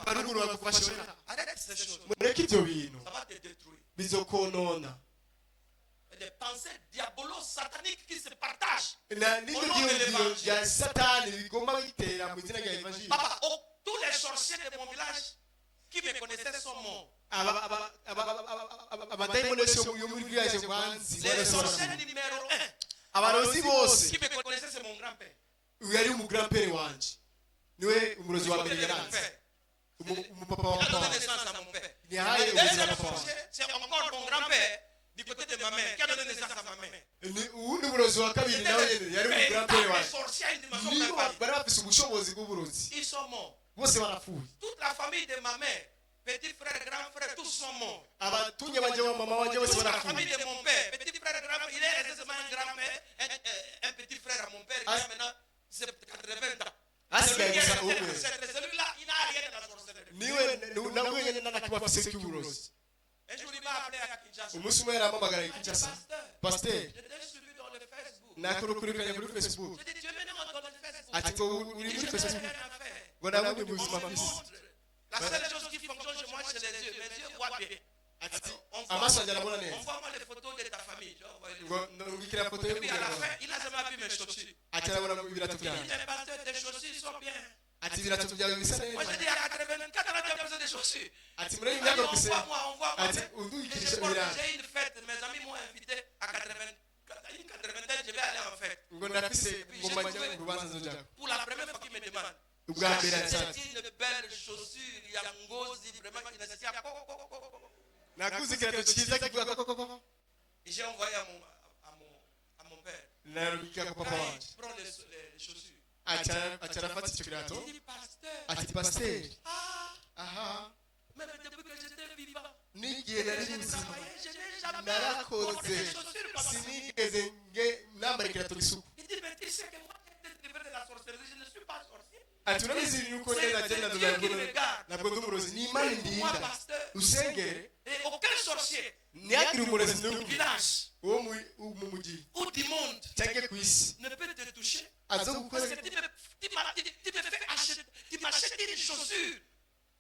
baruguru bagufashora Arrête ces choses. mureke ibyo bintu Ça va te détruire. bizokonona Et des pensées diabolo-sataniques qui se partagent. n'ibyo byiyumviro bya satani bigomba bitera mu izina rya evanjili Papa, tous les sorciers de mon village qui me connaissaient sont morts. abadayimoni bose yo muri village banzi Les sorciers numéro 1 abarozi bose qui me connaissaient, c'est mon grand-père. uyu ari umugrandpere wanje niwe umurozi wa mbere C'était mon yaranze père. umupapa Il wa a papa donné wanje naissance à mon père. yahaye Le ubuzima deuxième papa wanje sorcier, c'est encore mon grand-père du côté de ma mère qui a donné naissance à ma mère. ni uwundi murozi wa kabiri nawe nyene yari Mais umugrandpere les wanje sorciers à une dimension nibo préparée. bari bafise ubushobozi bw'uburozi Ils sont morts. bose barapfuye Toute la famille de ma mère, petit frère, grand frère, tous sont morts. abatunya banje wa mama wanje bose Toute la barapfuye famille de mon père, petit frère, grand frère, il est resté seulement un grand-père, un petit frère à mon père, il a maintenant 80 ans. hasigaye gusa umwe Celui-là, il n'a rien de la sorcellerie. niwe nawe nyene nanakiba afise cy'uburozi Un jour, il m'a appelé à Kinshasa. umunsi umwe yarampamagara i Kinshasa pasteur J'étais suivi dans le Facebook. nakurukurikiranye kuri Facebook J'ai dit, tu es venu dans le Facebook. ati ngo uri muri Je n'ai Facebook rien à faire. ngo nabonye On ubuzima me bw'isi montre. La seule chose qui fonctionne chez moi, c'est les yeux. Mes yeux voient bien. ati On amaso yanjye arabona neza Envoie-moi les photos de ta famille. J'ai envoyé les ngo photos. ngikira foto yo Et puis à la kugira fin, il a jamais vu mes chaussures. ati arabona ibirato Il byanjye dit, mais pasteur, tes chaussures sont bien. ati ibirato byawe bisa Moi, neza j'ai dit, à 84 ans, tu as besoin de chaussures. ati muri iyi Il myaka dit, gusa envoie-moi. ati Et je undukirisha porte- ibirato J'ai une fête. Mes amis m'ont invité à 80 je vais aller en fête. ngo ndafise ngoma njya mu rubanza nzojako Pour la première fois qu'il me demande. ubwa mbere anshatse C'est une belle chaussure, il y a ngozi, vraiment, il ne s'y a pas. nakuze ikirato cyiza kivuga ko Et j'ai envoyé à mon père. narubika ko papa Quand wanje il prend les chaussures. aca arafata icyo kirato Il dit, pasteur, ati pasiteri ah, aha même depuis que j'étais vivant, n'igihe nari j'ai muzima travaillé, je n'ai jamais narakoze porté des chaussures comme ça. sinigeze nambara ikirato gisuku Il dit, mais tu sais que moi, j'ai été délivré de la sorcellerie, je ne suis pas sorcier. ati urabizi yuko neza agenda ntabwo ndi umurozi ni imana Moi, indinda pasteur, usengere et aucun sorcier ntihagire umurozi du n'umwe village wo mu mujyi ou du monde cyangwa ku isi ne peut te toucher. aza Parce gukora que tu me fais acheter, tu m'achètes une chaussure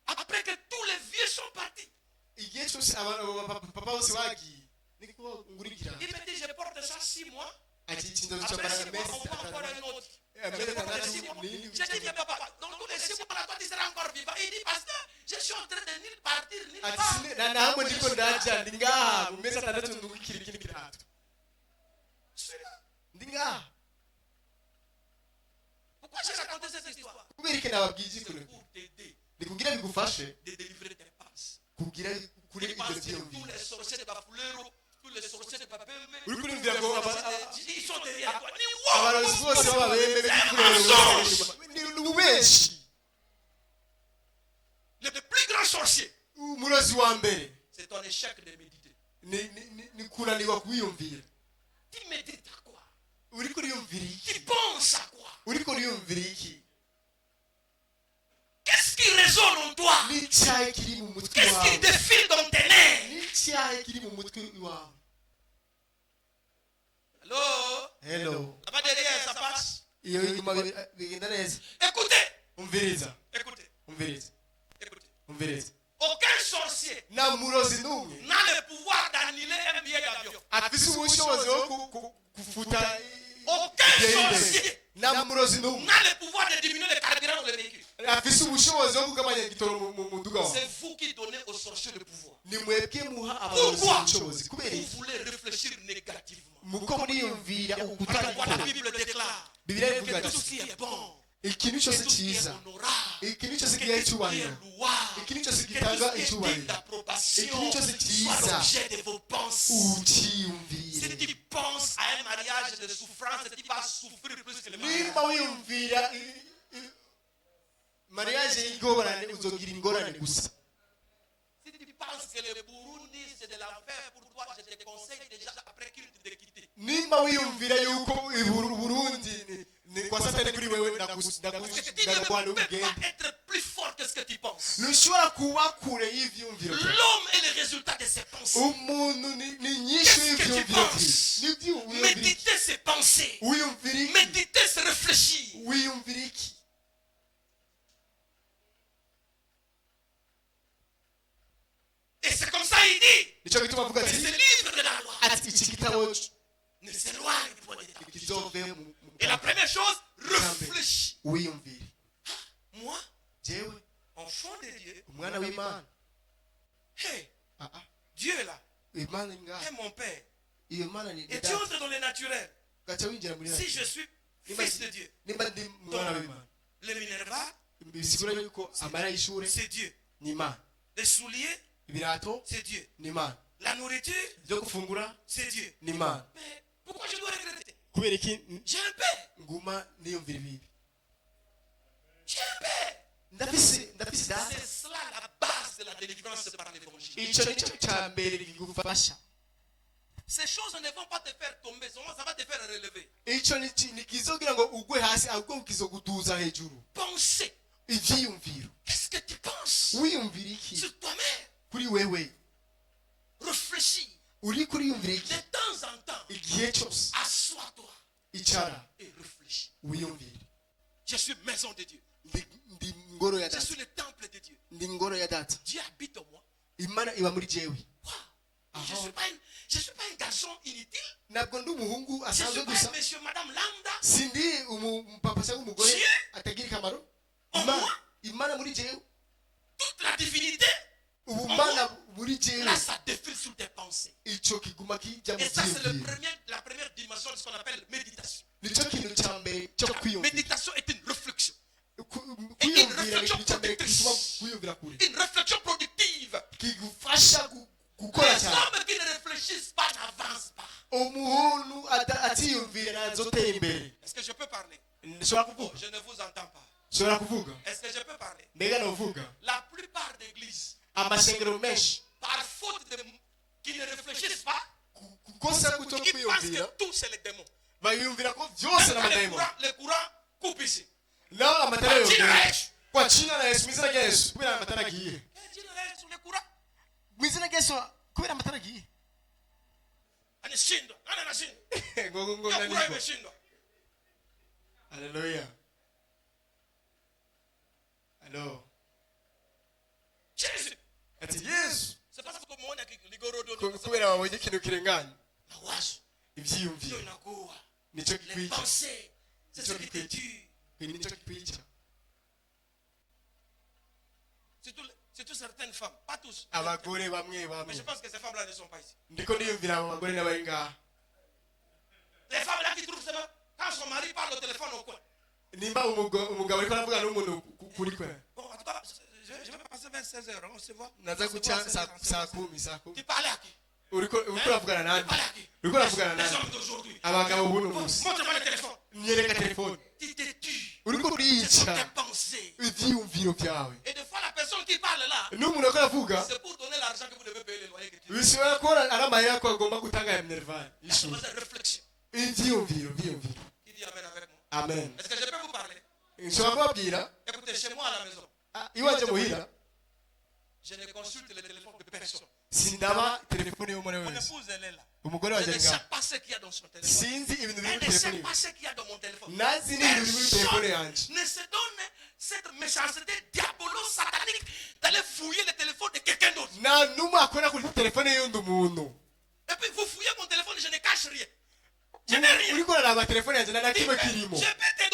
après que tous les vieux sont partis. igihe cyose papa bose bagiye niko ngura ikirato Il me dit, je porte ça 6 mois. ati iki ndozi Après cyambara 6 mois, on amezi prend encore un autre. amezi atandatu J'ai n'indi dit, mais papa, dans tous les 6 mois, là, toi, tu seras encore vivant. Il dit, pasteur, je suis en train de nulle partir, nulle ati part. ntabwo ndiko ndaja ndi ngaha mu mezi atandatu ndungukira ikindi kirato ndi ngaha Pourquoi j'ai raconté cette histoire? kubera iki nababwije C'est kure pour t'aider ni kugira bigufashe de délivrer tes passes. kugira kuri Il ibyo pense que byiyumviro tous les sorciers de Bafulero, tous les sorciers de Babeme, uri kurumvira ngo ils sont derrière toi. abarozi bose b'ababembe b'ikurero ni benshi Le plus grand sorcier, umurozi wa mbere c'est ton échec de méditer. ni kunanirwa kuwiyumvira Tu médites à quoi? uri kuriyumvira iki Tu penses à quoi? uri kuriyumvira iki Qu'est-ce qui résonne en toi? n'icyayi kiri mu mutwe Qu'est-ce qui wawe défile dans tes nerfs? n'icyayi kiri mu mutwe wawe Allô? hello Là-bas derrière, ça passe. iyo inyuma bigenda neza Écoutez, umviriza écoutez, umviriza écoutez. umviriza Aucun sorcier nta murozi n'umwe n'a le pouvoir d'annuler un billet d'avion. afise ubushobozi bwo kufuta Aucun ibyo y'indege sorcier nta murozi n'umwe n'a le pouvoir de diminuer le carburant dans le véhicule. afise ubushobozi bwo kugabanya igitoro mu muduga wawe C'est vous qui donnez aux sorciers le pouvoir. ni mwebwe muha abarozi Pourquoi ubushobozi kubera vous iki voulez réfléchir négativement? muko muriyumvira Voilà ukutari pourquoi la Bible déclare bibiliya ivuga que tout ati ce qui est bon, ikintu que cyose tout ce qui est cyiza honorable, ikintu cyose que kigiye tout ce qui icyubahiro est louable, ikintu cyose que gitanga tout ce qui est icyubahiro digne d'approbation ikintu cyose soit cyiza l'objet de vos pensées. uciyumvire Si tu penses à un mariage de souffrance, tu vas souffrir plus que le mariage. nimba wiyumvira mariage y'ingorane uzogira ingorane gusa Si tu penses que le Burundi c'est de l'enfer pour toi, je te conseille déjà après culte de quitter. nimba wiyumvira yuko Burundi ni kwa satani kuri wewe Parce que tu ndagwana ne peux ubugenge pas être plus fort que ce que tu penses. ntushobora kuba kure y'ivyumviro byawe L'homme est le résultat de ses pensées. umuntu ni nyinshi y'ivyumviro bye Méditer ses pensées. wiyumvira iki Méditer, c'est réfléchir. wiyumvira iki Et c'est comme ça il dit. nicyo gituma avuga Que ati ce livre de la loi ati iki gitabo ne s'éloigne point de ta bouche. kizove mu Et la première chose, réfléchis. wiyumvire Moi, jewe enfant de Dieu, umwana w'imana hey, ah ah Dieu est là, imana ni ngaha est mon père. iyo mana ni Et tu entres dans le naturel. gacha winjira muri Si je suis fils de Dieu, nimba ndi umwana w'imana le Minerva, bisigura yuko amara y'ishure c'est Dieu. ni imana Les souliers, ibirato c'est Dieu. ni imana La nourriture, byo gufungura c'est Dieu. ni imana Mais pourquoi je dois regretter? kubera iki J'ai un père. nguma niyumvira ibibi J'ai un père. ndafise data C'est cela la base de la délivrance par l'évangile. ico nicyo cya mbere kigufasha Ces choses ne vont pas te faire tomber, seulement ça va te faire relever. ico ni kizogira ngo ugwe hasi ahubwo kizoguduza hejuru Pensez. ivyiyumviro Qu'est-ce que tu penses wiyumvira iki sur toi-même? kuri wewe Réfléchis. uri kuriyumvira iki De temps en temps, igihe cyose assois-toi icara et réfléchis. wiyumvire Je suis maison de Dieu. ndi ngoro ya Je data suis le temple de Dieu. ndi ngoro ya data Dieu habite en moi. imana iba muri jewe Wow. Je ne suis pas un garçon inutile. ntabwo ndi umuhungu Je ne suis asanzwe pas gusa un monsieur, madame lambda. sindi umupapa cyangwa umugore Dieu atagira akamaro en imana moi. imana muri jewe Toute la divinité, ubumana muri jewe là, ça défile sur tes pensées. ico kiguma kijya mu Et ça, c'est byiyumviro la première dimension de ce qu'on appelle méditation. nicyo kintu cya mbere cyo kwiyumvira Méditation est une réflexion. kwiyumvira ikintu cya mbere gituma kwiyumvira kure Une réflexion productive. kigufasha gukora Les cyane hommes qui ne réfléchissent pas n'avancent pas. umuntu atiyumvira ntazotera imbere Est-ce que je peux parler? nshobora Oh, kuvuga je ne vous entends pas. nshobora kuvuga Est-ce que je peux parler? mbega novuga La plupart des églises, amashengero menshi par faute de qui ne réfléchissent pas, kukosa kuto qui pensent kwiyumvira que tout c'est les démons. bayumvira ko byose Le n'amadayimoni courant coupe ici. naho amatara Kwa yongera jina la Yesu. kwa china na yesu mu izina rya yesu kubera amatara agiye Eh, jina la Yesu, le courant. mu izina rya yesu kubera amatara agiye Anashindwa. Nani anashindwa? ngo Hiyo courant naniko imeshindwa. haleluya alo Jésus. ati yesu C'est parce que muone ligorodo kubera wabonye ikintu kirenganye na wazo. Hiyo ivyiyumviro inakuwa. nicyo Les kikwica pensées, c'est ce qui te tue. nicyo kikwica Surtout certaines femmes, pas tous. abagore bamwe Mais bamwe je pense que ces femmes-là ne sont pas ici. ndiko niyumvira abo bagore n'abari ngaha Les femmes-là qui trouvent ça, quand son mari parle au téléphone au coin. nimba umugabo ariko aravuga n'umuntu kuri kwe Bon, en tout cas, je vais passer vers 16h, on se voit. naza guca saa kumi Tu parlais à qui? uriko uravugana Tu nande parlais à qui? uriko uravugana Les nande hommes d'aujourd'hui. abagabo buno munsi Montre-moi le téléphone. nyereka telefone Tu te tues. uriko Ce sont urica tes pensées. ivyiyumviro byawe Et des fois, la personne qui parle là, n'umuntu ariko aravuga c'est pour donner l'argent que vous devez payer les loyers que tu bishobora kuba ari amahera ko agomba gutanga ya minerval C'est y'ishuri une réflexion. ivyiyumviro Qui dit Amen avec moi? amen Est-ce que je peux vous parler? nshobora kubabwira Écoutez, chez moi à la maison, iwanje muhira je ne consulte le téléphone de personne. sindaba telefone y'umwana Mon wese épouse, elle est là. umugore Je wanjye ne ari sais ngaho pas ce qu'il y a dans son téléphone. sinzi ibintu biri Elle muri ne sait telefone pas ce qu'il y a dans mon téléphone. nazi n'ibintu biri muri telefone yanjye Ne se donne cette méchanceté diabolo-satanique d'aller fouiller le téléphone de quelqu'un d'autre. nta n'umwe akora kuri telefone y'undi muntu Et puis vous fouillez mon téléphone, je ne cache rien. Je n'ai rien. uriko uraraba telefone yanjye nta na Je kimwe kirimo peux te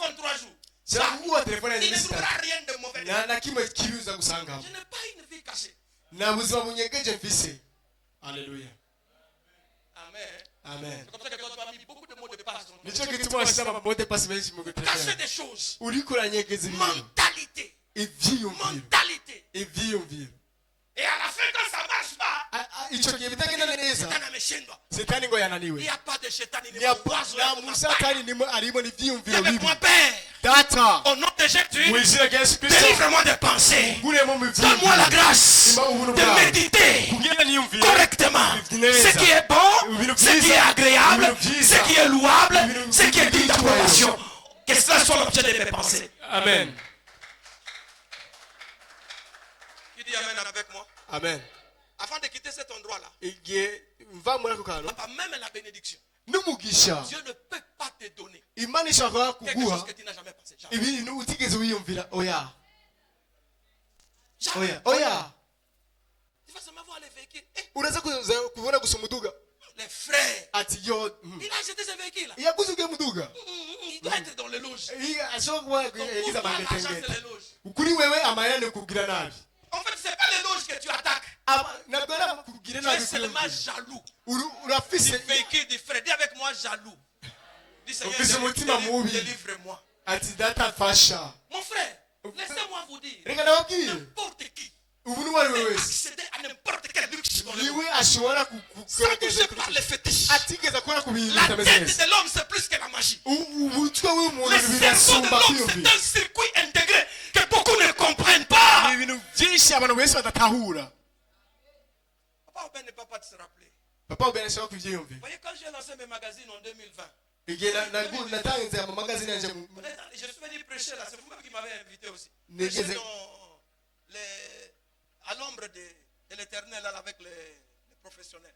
téléphone 3 jours. Chaguwa telefone Il ne yanjye trouvera rien de mauvais. na kimwe kibi uza gusangamo. Je n'ai pas une vie cachée. Nta buzima bunyegeje mfise. Haleluya. Amen. Amen. C'est comme ça que toi tu as mis beaucoup de mots de passe. Nicyo gituma washyira amamote pasi menshi mu Cacher gutelefone. des choses. Uriko uranyegeza ibintu. Mentalité. Ivyiyumviro. Mentalité. Ivyiyumviro. Et à la fin, quand ça ne marche pas, Ico gihe bitagenda neza. Satan ameshindwa. Setani ngo Il yananiwe. n'y a pas de Shetani. Il Ni n'y a pas nta musatani nimwe arimo n'ivyiyumviro avec bibi. mon Père. Data. Au nom de Jésus, Mu izina rya Yesu Kristo. délivre-moi des pensées. Nguremo mu Donne-moi la grâce de méditer kugira niyumvire. correctement ce qui est bon, ce qui est agréable, ce qui est louable, ce qui est digne d'approbation. Que cela soit l'objet de mes pensées. Amen. Qui dit Amen avec moi? Amen. Avant de quitter cet endroit-là, Igihe mva muri ako kantu papa, même la bénédiction, n'umugisha Dieu ne peut pas te donner Imana ishaka quelque chose kuguha que tu n'as jamais pensé. Jamais. ibintu utigeze wiyumvira. Oya. Jamais. Oya. Tu vas seulement voir les véhicules. Uraza kubona gusa umuduga Les frères. ati yo Il a acheté ce véhicule-là. yaguze ubwe muduga Il doit être dans les loges. ashobora kuba Donc, yagize pourquoi l'argent, c'est amangetengete les loges? kuri wewe amayera ni kugira nabi. En fait, c'est pas les loges que tu attaques. Ntabwo ari kugira Tu es nabi seulement kwiyumvira. jaloux. Urafise Du véhicule du frère. Dis avec moi, jaloux. Dis Seigneur, Ufise umutima mubi. délivre-moi. ati data fasha. Mon frère, laissez-moi vous dire. Reka nababwire N'importe qui ubu ni uwari we peut wese accéder à n'importe quel luxe dans le monde. niwe ashobora Sans toucher par les fétiches. atigeze akora ku bintu La bitameze tête neza. de l'homme, c'est plus que la magie. Umutwe w'umuntu Le cerveau de birasumba l'homme, kwiyumvira. c'est un circuit intégré que beaucoup ne comprennent pas. ni ibintu byinshi abantu benshi badatahura. Papa Aubin ne peut pas se rappeler. papa ubera ashobora Vous kubyiyumvira. voyez, quand j'ai lancé mes magazines en 2020, igihe natanze amamagazine yanjye je suis venu prêcher là, c'est vous-même qui m'avez invité aussi. Mais Prêcher j'ai- à l'ombre de l'éternel là, avec les professionnels.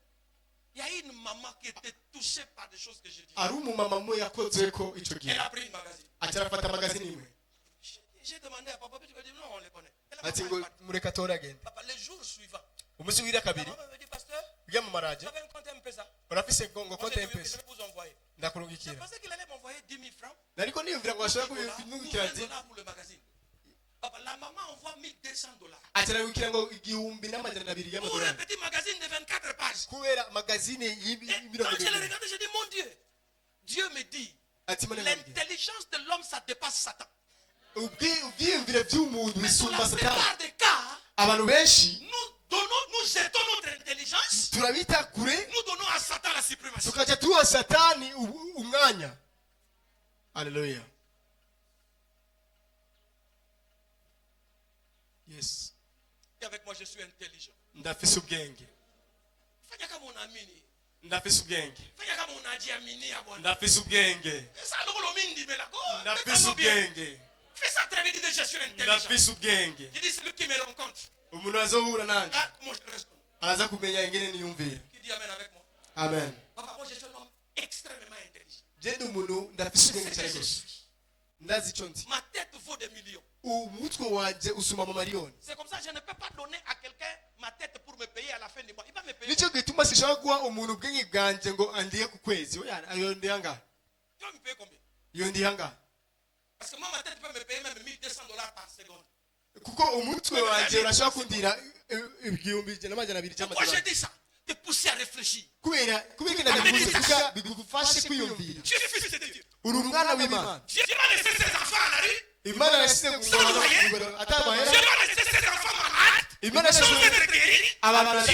Il y a une maman qui était touchée par des choses que j'ai dit. ari umumama umwe yakozwe ko icyo gihe Elle a pris une magazine. acarafata magazine imwe J'ai demandé à papa, puis tu me dis non, on les connaît. Elle a ati pas ngo parlé. mureka atore agende. Papa, les jours suivants, umunsi w'ira kabiri papa me dit, pasteur, ujya mu maradiyo j'avais un compte M-Pesa. urafise ngo Moi, konte j'ai dit, je mpesa vais vous envoyer. Je ndakurungikira. pensais qu'il allait m'envoyer 10 000 francs. nariko niyumvira ngo bashobora $10 kunungikira ati $20 pour le magazine. Papa, la maman envoie $1,200 acarabikira ngo igihumbi n'amajana abiri pour un y'amadolari petit magazine de 24 pages. kubera magazine Et y'imirongo quand je l'ai ibiri. regardé, j'ai dit, mon Dieu, Dieu me dit, ati Imana irambwira, l'intelligence de l'homme, ça dépasse Satan. ubwiyumvire by'umuntu Mais pour la bisumba satani. plupart des cas, abantu benshi nous jetons notre intelligence, turabita kure nous donnons à Satan la suprématie. tukaca tuha satani umwanya. Haleluya. Yes. Et avec moi, je suis intelligent. ndafise ubwenge Fanya kama unaamini. ndafise ubwenge Fanya kama unajiamini ya Bwana. ndafise ubwenge Ça le mindi mais là. ndafise ubwenge Fais ça très vite, dis je suis intelligent. ndafise ubwenge. Je dis celui qui me rencontre. umuntu azohura nanjye Ah, moi je te réponds. araza kumenya ingene niyumvira. Qui dit amen avec moi? Amen. Papa, moi je suis un homme extrêmement intelligent. je ndi umuntu ndafise C'est ubwenge ce que cyane je rwose suis. ndazi icyo nzi. Ma tête vaut des millions. umutwe wanje usuma mu mariyoni. C'est comme ça que je ne peux pas donner à quelqu'un ma tête pour me payer à la fin du mois. Il va me payer. nicyo gituma sishobora guha umuntu ubwenge bwanje ngo andihe ku kwezi. Oya, ayo ndiha ngaha Tu vas me payer combien? iyo ndiha ngaha Parce que moi, ma tête peut me payer même $1,200 par seconde. kuko umutwe wanje urashobora kundira igihumbi n'amajana abiri Pourquoi j'ai cy'amadolari. dit ça? Te pousser à réfléchir. kubera ndabivuze kuko bigufashe kwiyumvira. Tu es fils de Dieu. uri umwana w'Imana. Dieu va laisser ses enfants à la rue. Imana yashyize Dieu va laisser ses enfants malades. Imana Sans yashyize être guéris. abantu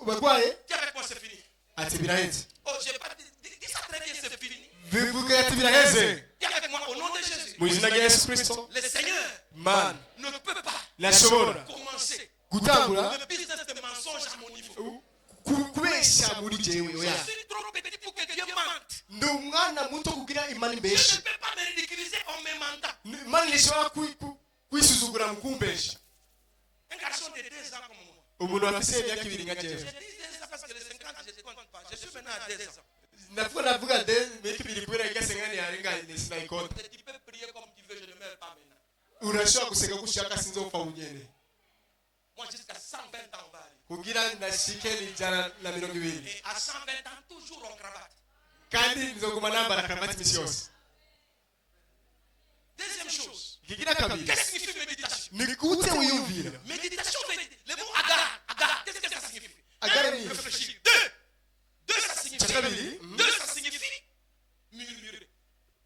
barwaye Dis avec moi, c'est fini. ati biraheze. Oh, j'ai pas dit, dis ça très bien, c'est fini. bivuga ati biraheze Dis avec moi, au nom de Jésus. mu izina rya Yesu Kristo. Le Seigneur Mana ne peut pas ntashobora commencer gutangura le business de mensonge à mon niveau. kubeshya muri jewe. Je Oya, suis trop petit pour que Dieu mente. ndi umwana muto kugira Imana Je imbeshe. ne peux pas me ridiculiser en me mentant. Imana ntishobora kwisuzugura mu kumbesha. Un garçon de 2 ans comme moi. umuntu afise imyaka ibiri nka Je jewe. dis 2 ans parce que les 50, je ne compte pas. Je suis maintenant à 2 ans. navuga de imyaka ibiri kubera igase nkani yarenga sinayikota. Tu peux prier comme tu veux, je ne meurs pas maintenant. urashobora guseka gushaka sinzopfa bunyene Moi, jusqu'à 120 ans, on va aller. kugira ndashike n'ijana na mirongo ibiri Et à 120 ans, toujours en cravate. kandi nzoguma nambara karavati imisi yose. kigira kabiri Qu'est-ce que signifie méditation? ni gute wiyumvira Méditation, le mot agara. Agara, qu'est-ce que ça signifie? Agara Un, ni réfléchir. Deux, ça signifie. Chakabiri. Deux, ça signifie murmurer.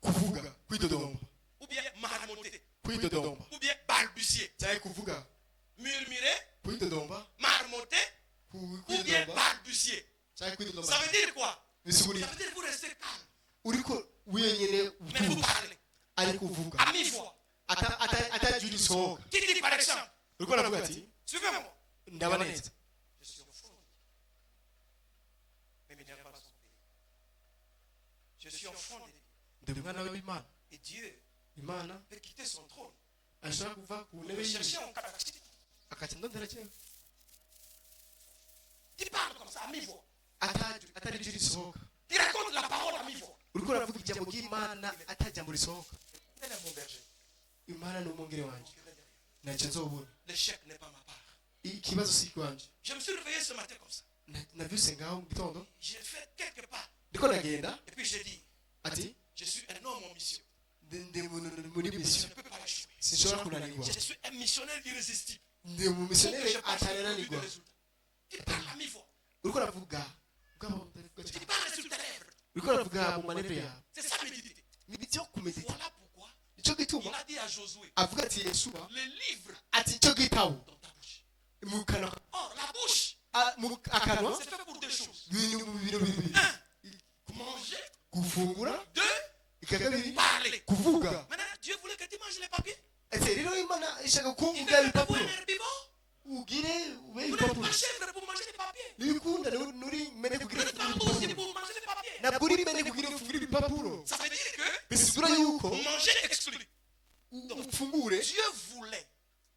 kuvuga kwidodomba Ou bien marmotter. kwidodomba Ou bien balbutier. cyangwa kuvuga Murmurer, kwidodomba marmotter, ou bien kwidodomba balbutier. cyangwa kwidodomba Ça veut dire quoi? bisiguri Ça veut dire que vous restez calme. uriko wenyene Mais vous utuje parlez ari kuvuga à mi-voix. atajuri sohoka Qui dit par exemple? uriko aravuga ati Suivez-moi. ndaba neza Je suis au fond. Mais m'énerve pas son pays. Je suis au fond de Dieu. ndi umwana w'imana Et Dieu imana peut quitter son trône. ashobora kuva ku Pour ntebe me yiwe chercher en catastrophe. akaca ndondera cyane Tu parles comme ça à mi-voix. atari ijwi risohoka Tu racontes la parole à mi-voix. uriko uravuga ijambo ry'imana atari ijambo risohoka Elle est mon berger. imana ni umwungere wanjye ntacyo nzobona L'échec n'est pas ma part. ikibazo si iwanjye Je me suis réveillé ce matin comme ça. navyuse ngaho mu gitondo J'ai fait quelques pas. ndiko nagenda Et puis j'ai dit, ati je suis un homme en mission. ndi muri Je misiyo ne peux pas échouer. sinshobora kunanirwa Je suis un missionnaire irrésistible. ndi mu Faut que misiyoneri je passe le atananirwa résultat. Tu parles à mi-voix. uriko uravuga ugabo utavuga Tu cyane parles sur tes lèvres. uriko uravuga mu manebe yawe C'est ça méditer. ni ibyo kumedita Voilà pourquoi icyo il gituma a dit à Josué, avuga ati yesuwa les livres ati icyo gitabo dans ta bouche. mu kanwa Or, la bouche, mu akanwa c'est fait pour deux choses. ibintu bibiri Manger, gufungura deux, icya kabiri parler. kuvuga Maintenant, Dieu voulait que tu manges les papiers. ese rero imana ishaka Il ko veut uvuga que tu sois ibipapuro un herbivore. ugire ube Vous n'êtes ibipapuro pas chèvre pour manger les papiers. nibikunda nuri mene Vous kugira n'êtes pas ibipapuro aussi pour manger les papiers. ntabwo uri mene kugira ufungure ibipapuro Ça veut dire que bisigura yuko manger exclut. ufungure Dieu voulait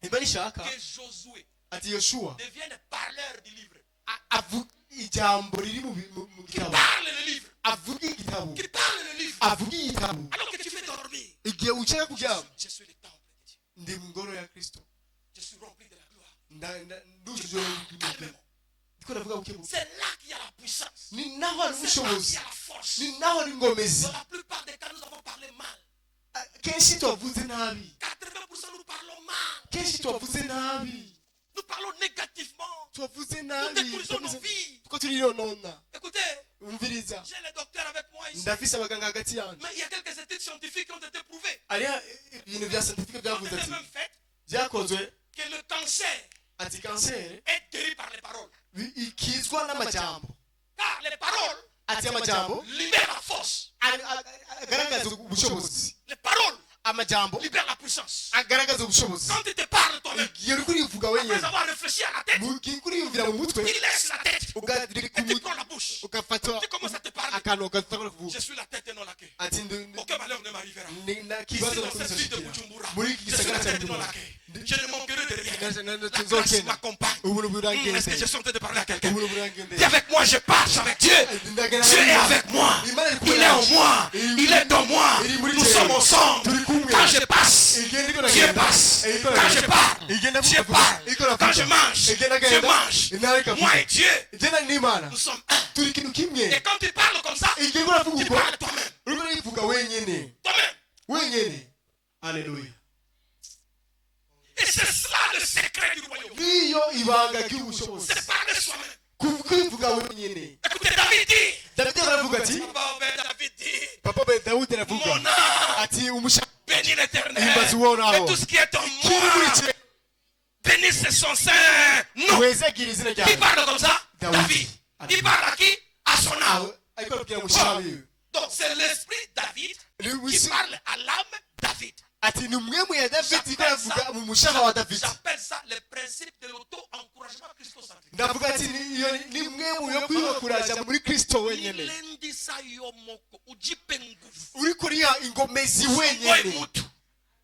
imana ishaka que Josué ati yoshuwa devienne parleur du livre. avuga ijambo riri mu Qu'il gitabo parle le livre. avuga igitabo Qu'il parle le livre. avuga igitabo Alors que tu fais dormir. igihe wicaye kuryama Je suis le temple de Dieu. ndi mu ngoro ya kristo Je suis rempli de la gloire. ndujuje Calmement. ndiko ndavuga bukebuke C'est là qu'il y a la puissance. ni naho hari C'est là qu'il ubushobozi y a la force. ni naho hari ingomezi Dans la plupart des cas, nous avons parlé mal. kenshi tuwavuze nabi 80% nous parlons mal. kenshi tuwavuze nabi Nous parlons négativement. tuwavuze Nous nabi détruisons nos vies. tuko turirionona Écoutez, umviriza j'ai les docteurs avec moi ici. ndafise abaganga hagati yanjye Mais il y a quelques études scientifiques qui ont été prouvées. hariya ibintu bya santifike On byavuze a ati même fait byakozwe que le cancer ati kanseri est guéri par les paroles. ikizwa n'amajambo Car les paroles ati amajambo libèrent la force. agaragaza ubushobozi Les paroles amajambo libèrent la puissance. agaragaza ubushobozi Quand tu te parles toi-même, igihe uri kurivuga wenyine après avoir réfléchi à la tête, mu gihe uri kuriyumvira mu mutwe tu laisses la tête ugadirika et tu prends la bouche. ugafata Tu commences à te parler. akantu ugatangura kuvuga Je suis la tête et non la queue. ati Aucun malheur ne m'arrivera. nta Ici, kibazo dans cette ville de nakumisashikira Bujumbura, muri iki je suis la gisagara cya tête et non Bujumbura la queue. Je ne manquerai de rien. La grâce nzokenda m'accompagne. ubuntu Est-ce burangendeye que je suis en train de parler à quelqu'un? ubuntu burangendeye Dis avec moi, je marche avec Dieu. Dieu est avec moi. Il est en moi. Il est dans moi. Nous sommes ensemble. Quand je passe, Dieu passe. Quand je parle, Dieu parle. Quand je mange, Dieu mange. Moi et Dieu, jena n'imana nous sommes un. turi ikintu kimwe Et quand tu parles comme ça, igihe uravuga tu uko parles toi-même. urimo urivuga wenyine Toi-même. wenyine aleluya Et c'est cela le secret du royaume. niyo ibanga ry'ubushobozi C'est parler soi-même. kwivuga wenyine Écoutez, David dit. dawidi aravuga ati David dit. papa dawidi aravuga Mon âme ati umushaka bénis l'éternel. Imbazi uhoraho. Et tout ce qui est en kiri muri moi. cye Bénisse son saint nom. wezagire izina Qui ryawe parle comme ça? David. David. Il parle à qui? À son âme. ariko arabwira umushaka wiwe Donc c'est l'esprit David qui parle à l'âme David. ati ni umwe mu ya davidi iko aravuga mu mushaka wa davidi J'appelle ça le principe de l'auto-encouragement christocentrique. ndavuga ati ni imwe mu yo kwiyokuraja muri kristo wenyine Ilendisa yomoko ujipe nguvu. uri kuriha ingomezi Ngoe wenyine mutu.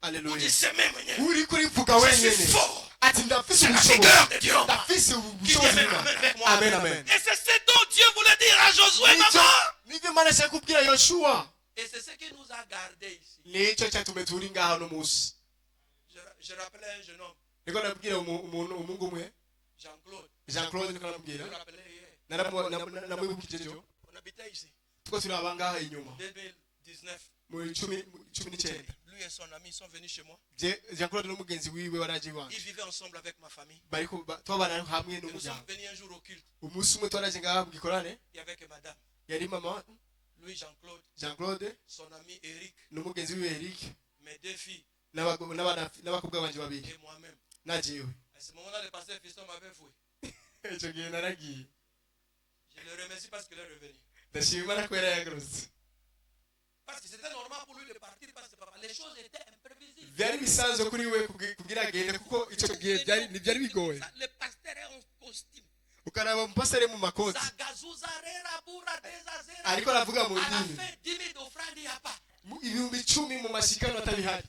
aleluya Ujiseme mwenyewe. uri kurivuga Je suis wenyine fort. ati ndafise C'est la ubushobozi vigueur de Dieu. ndafise Qui ubushobozi dit amen avec moi. amen amen Et c'est ce dont Dieu voulait dire à Josué, maman. nivyo imana ashaka kubwira yoshuwa Et c'est ce qui nous a gardés ici. nicyo cyatumye turi ngaha no munsi Je rappelais un jeune homme, niko nabwira umuhungu umwe Jean-Claude. jean claude niko Je namubwira le rappelais hier. namwibukije jo On habitait ici. tuko turi aba ngaha inyuma 2019. mu cumi n'icyenda Lui lui et son ami sont venus chez moi. Jean-Claude n'umugenzi wiwe waraje iwanje. Ils vivaient ensemble avec ma famille. Bariko twabana hamwe Et nous sommes n'umuryango. venus un jour au culte. Umunsi umwe twaraje ngaha mu gikorane, Il y avait que madame, yari mama lui Jean-Claude, Jean-Claude son ami Eric, n'umugenzi wiwe Eric mes deux filles n'abakobwa banje babiri et moi-même. na jewe. À ce moment-là, le pasteur Fiston m'avait foué. Ico gihe naragiye. Je le remercie parce qu'il est revenu. Ndashima Imana ko yarayagarutse. Parce que c'était normal pour lui de partir parce que papa, les choses étaient imprévisibles. Byari bisanzwe kuri we kugira agende kuko ico gihe byari bigoye. Le pasteur est en costume. Ukaraba umupasiteri mu makoti ariko aravuga mu ndimi ibihumbi 10 mu mashikano atabihari.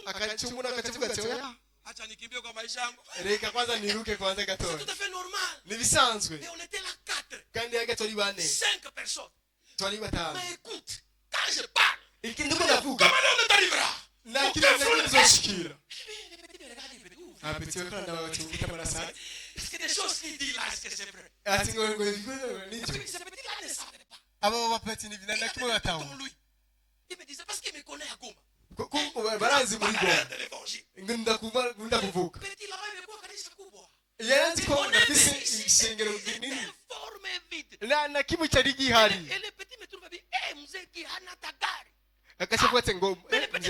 Akacumura akavuga ati oya, acha nikimbie kwa maisha yangu. reka kwanza niruke kwanza C'est gatoya. tout à fait normal. Ni bisanzwe Et on était là 4, kandi yaga tori bane 5 personnes. twari batanu. Mais écoute, quand je parle, Ikintu ko ndavuga comment on t'arrivera? na kintu kizoshikira. Les petits me regardent, ils me disent, ouf. Apeti wakora ndabachungita marasa. Est-ce que des choses qu'il dit là, est-ce que c'est vrai? Ati ngo Et nico. puis ce petit là ne savait pas. Abo bapeti ni binana kimwe batawo. Comme lui. Il me disait parce qu'il me connaît à Goma. Kuko barazi muri Parler go. de l'évangile. Ngunda kuvuka. Petit là-bas, il me voit kanisa kubwa. Yaranzi ko ndafise ishengero rinini. Informe vite. Na kimwe cyari gihari. Et le petit me trouve bien, eh, mzee Gihana Tagari. Akashavuga ati ngo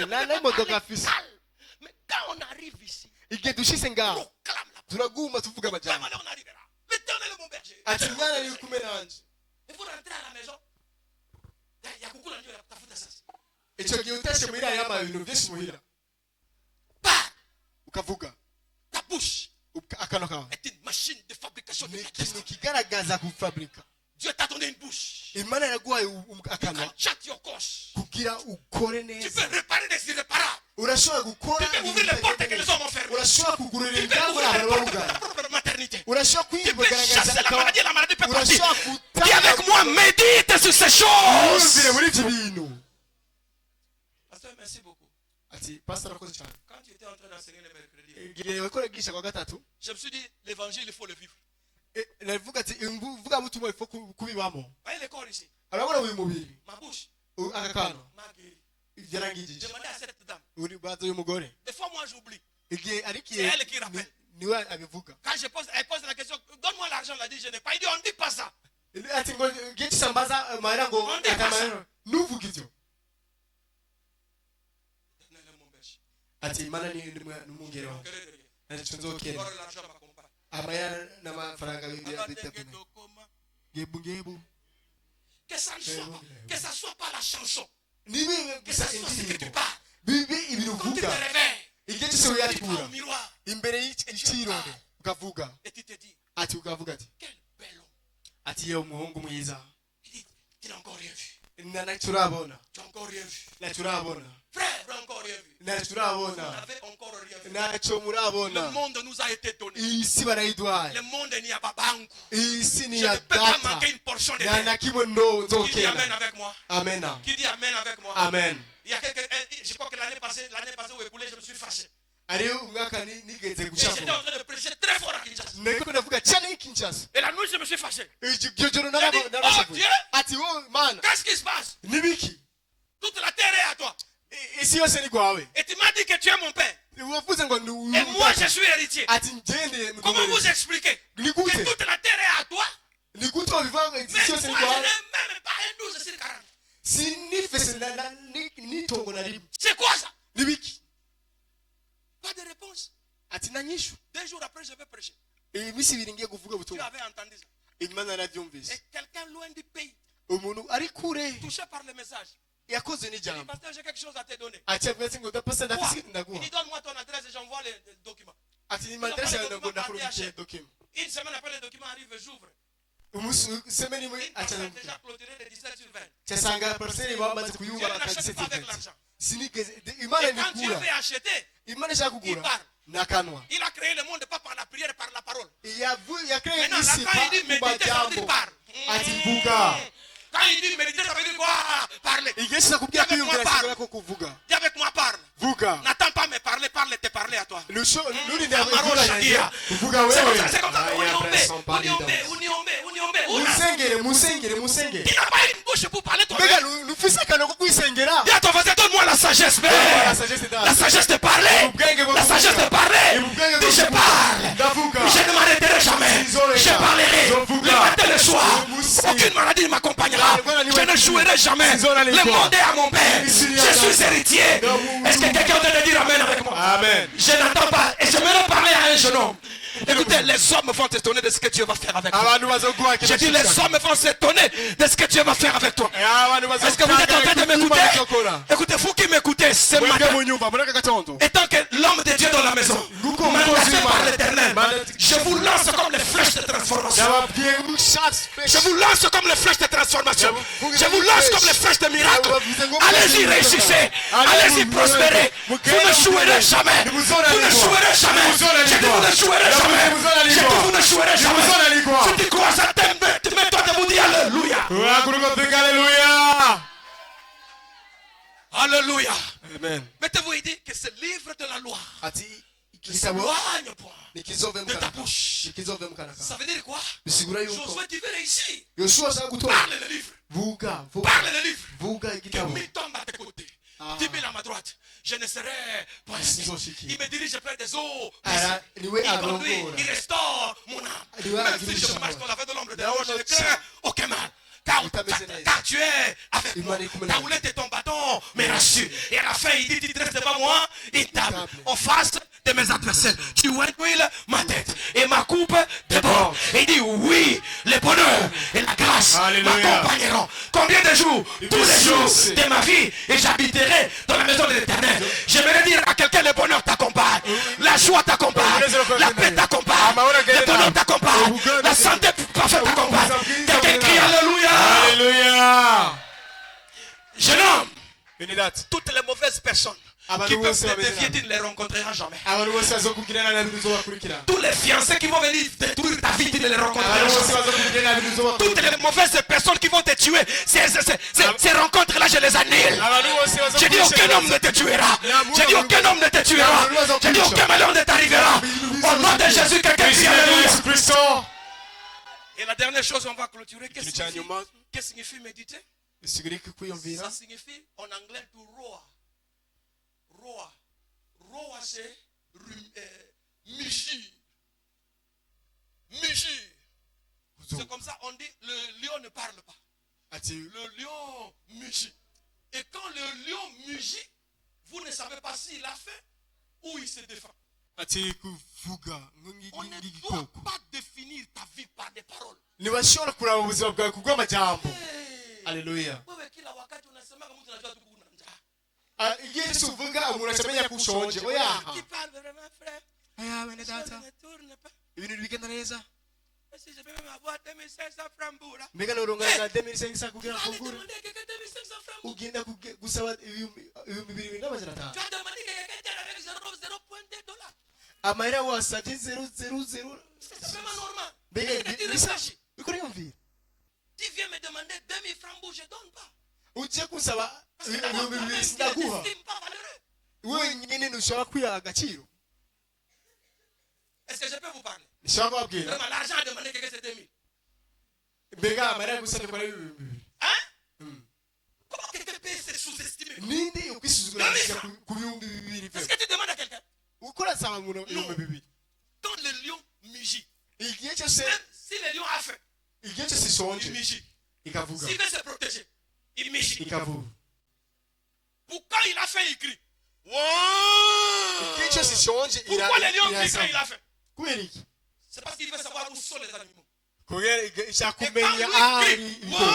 na imodoka afise. Mais quand on arrive ici, Igihe dushise ngaho proclame la turaguma tuvuga amajambo. Comment on arrivera? L'éternel est mon berger. Ati mwana ni kumwe nanje. Il faut rentrer à la maison. Il y a beaucoup d'enjeux à tafuta sasa. Ico gihe utashe muhira yama ibintu byinshi muhira. Parle. Ukavuga. Ta bouche Akano kawe. est une machine de fabrication de Ni catastrophes. kintu kigaragaza kufabrika. Dieu t'a donné une bouche. Imana yaguhaye You akanwa can chat your coche. kugira ukore Tu neza. peux réparer des irréparables. Urashobora gukora Tu peux ouvrir les portes que les hommes ont fermées. urashobora kugurira Tu peux imiryango ouvrir les abantu portes de barugara. ta propre maternité. Urashobora Tu peux kwigaragaza chasser la maladie, la maladie peut partir. urashobora Dis avec moi, médite sur ces choses. Yumvire muri ibyo bintu. Pasteur, merci beaucoup. Ati pastor akoze cyane. Quand tu étais en train d'enseigner le mercredi, Igihe wakoresha kwa gatatu je me suis dit, l'évangile, il faut le vivre. navuga ati imvuga butumwa ifo kubibamo. Voyez les corps ici. Arabona uyu mubiri Ma bouche akakano m'a guéri. yarangijije. Demandez à cette dame. Uri bazo y'umugore. Des fois, moi, j'oublie. Igihe ari C'est elle qui rappelle. niwe abivuga. Quand elle pose la question, donne-moi l'argent, elle a dit, je n'ai pas. Il dit, on ne dit pas ça. Ati ngo gihe kisambaza mahera ngo Onde atamahera nuvuga ibyo. L'éternel est mon berger. Ati Imana ni umwungere Je wawe. manquerai de rien. Ntacyo nzokera. Or, l'argent m'accompagne. Amahera n'amafaranga bitapuna. Gebu. Que ça ne soit pas la chanson. Nibi Que ça gusa soit ce que tu indirimbo. parles. Bibi ibintu Quand tu te uvuga. réveilles, Igihe cyose tu vas uyatura. au miroir Imbere y'ikirore ukavuga. et tu te dis, Ati ukavuga ati. quel bel homme. Ati yewe umuhungu mwiza. Il dit, tu n'as encore rien vu. Na turabona. Tu n'as encore rien vu. Na turabona. Frère, tu n'as encore rien vu. Na Vous turabona. n'avez encore rien vu. Ntacyo Le murabona. monde nous a été donné. Isi barayidwaye. Le monde n'y a pas banque. Isi ni Je ya ne peux pas data. manquer une portion de Na terre. na kimwe ndo Qui dit Amen nzokera. avec moi? Amena. Qui dit Amen avec moi? Amen. Il y a quelques, je crois que l'année passée où écoulée, je me suis fâché. Ari umwaka nigeze Et j'étais gushaka. en train de prêcher très fort à Kinshasa. Niko ndavuga cyane Kinshasa. Et la nuit, je me suis fâché. Iryo joro J'ai dit, oh Dieu, ati wo mana qu'est-ce qui se passe? nibiki Toute la terre est à toi. isi yose ni gwawe. Et tu m'as dit que tu es mon père. Wavuze ngo Et moi, je suis héritier. ati ngende Comment vous expliquez ni que gute toute la terre est à toi? ni gute wabivuga ngo Mais isi moi, yose je ni n'ai gwawe même pas un 12 sur 40. sinifese nitongo na rimwe C'est quoi ça? nibiki Pas de réponse. ati nanyishu 2 jours après, je vais prêcher. iminsi ibiri ngiye kuvuga Tu ubutumwa avais entendu ça. imana narabyumvise Et quelqu'un loin du pays, umuntu ari kure touché par le message. yakoze Il dit, n'ijambo pasteur, j'ai quelque chose à te donner. ati avuga ati ngo dapasa Quoi? ndafise Il ndaguha dit, donne-moi ton adresse et j'envoie les documents. ati ni madrasa yawe ngo ndakurukiye document Une semaine après, les documents arrivent, j'ouvre. umunsi semeni imwe Une personne acha déjà clôturée de 17 sur 20. cyasanga parcelle bamaze Je kuyubaka n'achète pas avec kagisete l'argent. sinigeze Et imana quand Dieu nikura veut acheter, imana ishaka kugura nakanwa il a créé le monde pas par la prière, par la parole. yakreye Maintenant, isi là, quand il dit méditer, ça veut dire majambo parle. ati vuga Quand il dit méditer, ça veut dire quoi? Parler. igihe kizakubwira kwiyumvira sigura ko kuvuga Dis avec moi, parle. vuga N'attends pas me parler, parle, te parler à toi. nurinde Amaro kuvuga Shakia. kuvuga C'est comme wewe ça, c'est comme ça. Aya, press on Uniombe, body uniombe, uniombe, uniombe. musengere. Tu n'as pas une bouche pour parler toi-même. Mbega nufise akantu ko kwisengera. Dis à ton voisin, donne-moi la sagesse, Père. La sagesse est La sagesse de parler. La sagesse de parler. Dis je parle. Je ne m'arrêterai jamais. Je parlerai. Le matin et le soir. Aucune maladie ne m'accompagnera. Je ne jouerai jamais. Le monde est à mon Père. Je suis héritier. Est-ce que quelqu'un peut dire Amen avec moi? Amen. Je n'entends pas. Et je me parler à un jeune homme. Écoutez, les hommes vont s'étonner de ce que Dieu va faire avec toi. Je dis, les hommes vont s'étonner de ce que Dieu va faire avec toi. Est-ce que vous êtes en train de m'écouter? Écoutez, vous qui m'écoutez ce matin, étant que l'homme de Dieu dans la maison, mandaté par l'Éternel, je vous lance comme les flèches de transformation. Je vous lance comme les flèches de transformation. Je vous lance comme les flèches de miracle. Allez-y, réussissez. Allez-y, prospérez. Vous ne jouerez jamais. Vous ne jouerez jamais. Je dis, vous ne jouerez jamais. Je dis, vous ne jouerez jamais. Si tu crois ça, mets-toi debout, dis Alléluia. Alléluia. Amen. Mettez-vous et dites que ce livre de la loi ne s'éloigne point de ta bouche. Ça veut dire quoi? Josué, tu veux réussir. Parle le livre. Parle le livre. Que mille tombent à tes côtés. 10 000 à ma droite. Je ne serai pas ici. Il me dirige près des eaux. Il conduit, il restaure mon âme. Même si je marche dans la vallée de l'ombre de la mort, je ne crains aucun mal. Car tu es avec moi. Ta houlette et ton bâton me rassurent. Et à la fin, il dit, tu dresses devant moi une table en face de mes adversaires. Tu huiles ma tête et ma coupe déborde. Et il dit, oui, le bonheur et la grâce m'accompagneront. Combien de jours? Tous les jours de ma vie. Et j'habiterai dans la maison de l'Éternel. J'aimerais dire à quelqu'un, le bonheur t'accompagne. La joie t'accompagne. La paix t'accompagne. Le bonheur t'accompagne. La santé parfaite t'accompagne. Quelqu'un crie Alléluia. Alléluia. Jeune homme, Une date. toutes les mauvaises personnes qui peuvent te dévier, tu ne les rencontreras jamais. Tous les fiancés qui vont venir détruire ta vie, tu ne les rencontreras jamais. Toutes les mauvaises personnes qui vont te tuer, ces rencontres-là, je les annule. Je dis aucun homme ne te tuera. Je dis aucun homme ne te tuera. Je dis aucun malheur ne t'arrivera. Au nom de Jésus, quelqu'un dit Alléluia. Et la dernière chose, on va clôturer. Qu'est-ce que signifie méditer? Ça signifie en anglais to roar. Roar. Roar, c'est mugir. Mugir. C'est comme ça, on dit le lion ne parle pas. Le lion mugit. Et quand le lion mugit, vous ne savez pas s'il a faim ou il se défend. On ne doit pas définir ta vie par des paroles. Alléluia. Qui parle vraiment, frère? Si je peux même avoir 2500 francs pour là. Mbega noronga 2500 kugira Tu fungure. as demandé quelqu'un 2500 francs. Ugenda gusaba ibihumbi 2,500. Tu as demandé quelqu'un avec 0,2 $. Amahera wasabye 0,00. C'est vraiment normal. Mbega Tu bisa réfléchis. bikore yumvira. Tu viens me demander 2000 francs pour je donne pas. Uje kusaba Parce que d'abord, ibihumbi toi-même, 2,500 tu ne ndaguha. t'estimes pas valeureux. Wewe nyine ntushobora kwiha agaciro. Est-ce que je peux vous parler? Nshobora kubabwira. Vraiment, l'argent a demandé quelqu'un c'est 2000. Mbega amahera gusabye kwa ibihumbi 2,000. Hein? Comment quelqu'un peut se sous-estimer? Ninde ukwisuzugura ku bihumbi 2,000 Est-ce pe. que tu demandes à quelqu'un? Ukora saba mu ibihumbi 2,000. Quand le lion mugit, Igihe cyose même si le lion a faim, igihe cyose il isonje mugit. ikavuga. S'il veut se protéger, il mugit. Ikavuga. Pour quand il a faim, il crie. Igihe cyose isonje Pourquoi le lion crie quand il a faim? kubera iki? C'est parce qu'il veut savoir où sont les animaux. Kubera Et ishaka quand kumenya lui ahari crie, ibikoko.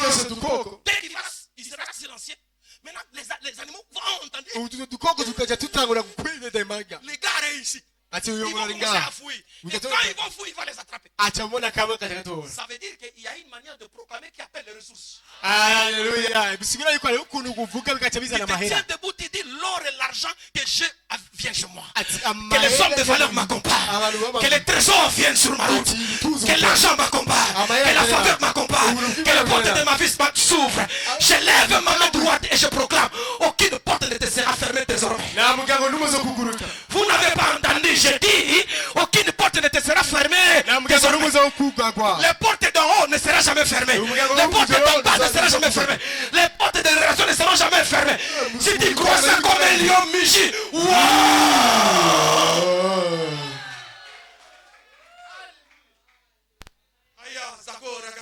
Twese dukoko dès qu'il sera silencieux, maintenant les animaux vont entendre. utu dukoko tukaja tutangura kwidedemaga. Les gars réussissent. Ati Ils uyo vont commencer muringa à fouiller. Vous Et êtes- quand ils vont fouiller, il va les attraper. acha mbona kamwe kajagatora. Ça veut dire qu'il y a une manière de proclamer qui appelle les ressources. Haleluya. Bisigura yuko ari ukuntu kuvuga bikaca Il bizana te amahera. tient debout, il dit l'or et l'argent que j'ai vient chez moi. Ati Que les hommes de valeur m'accompagnent. Que les trésors viennent sur ma route. Que l'argent m'accompagne. Que la faveur m'accompagne. Que les portes de ma vie s'ouvrent. Je lève ma main droite et je proclame aucune porte ne te sera fermée désormais. Na mugango numuzo kuguruka. Vous n'avez pas entendu, je dis aucune porte ne te sera fermée Na mugango désormais. numuzo Les portes d'en haut ne seront jamais fermées. Les portes d'en bas ne seront jamais fermées. Les portes de relations ne seront jamais fermées. Si tu crois ça comme un lion michi,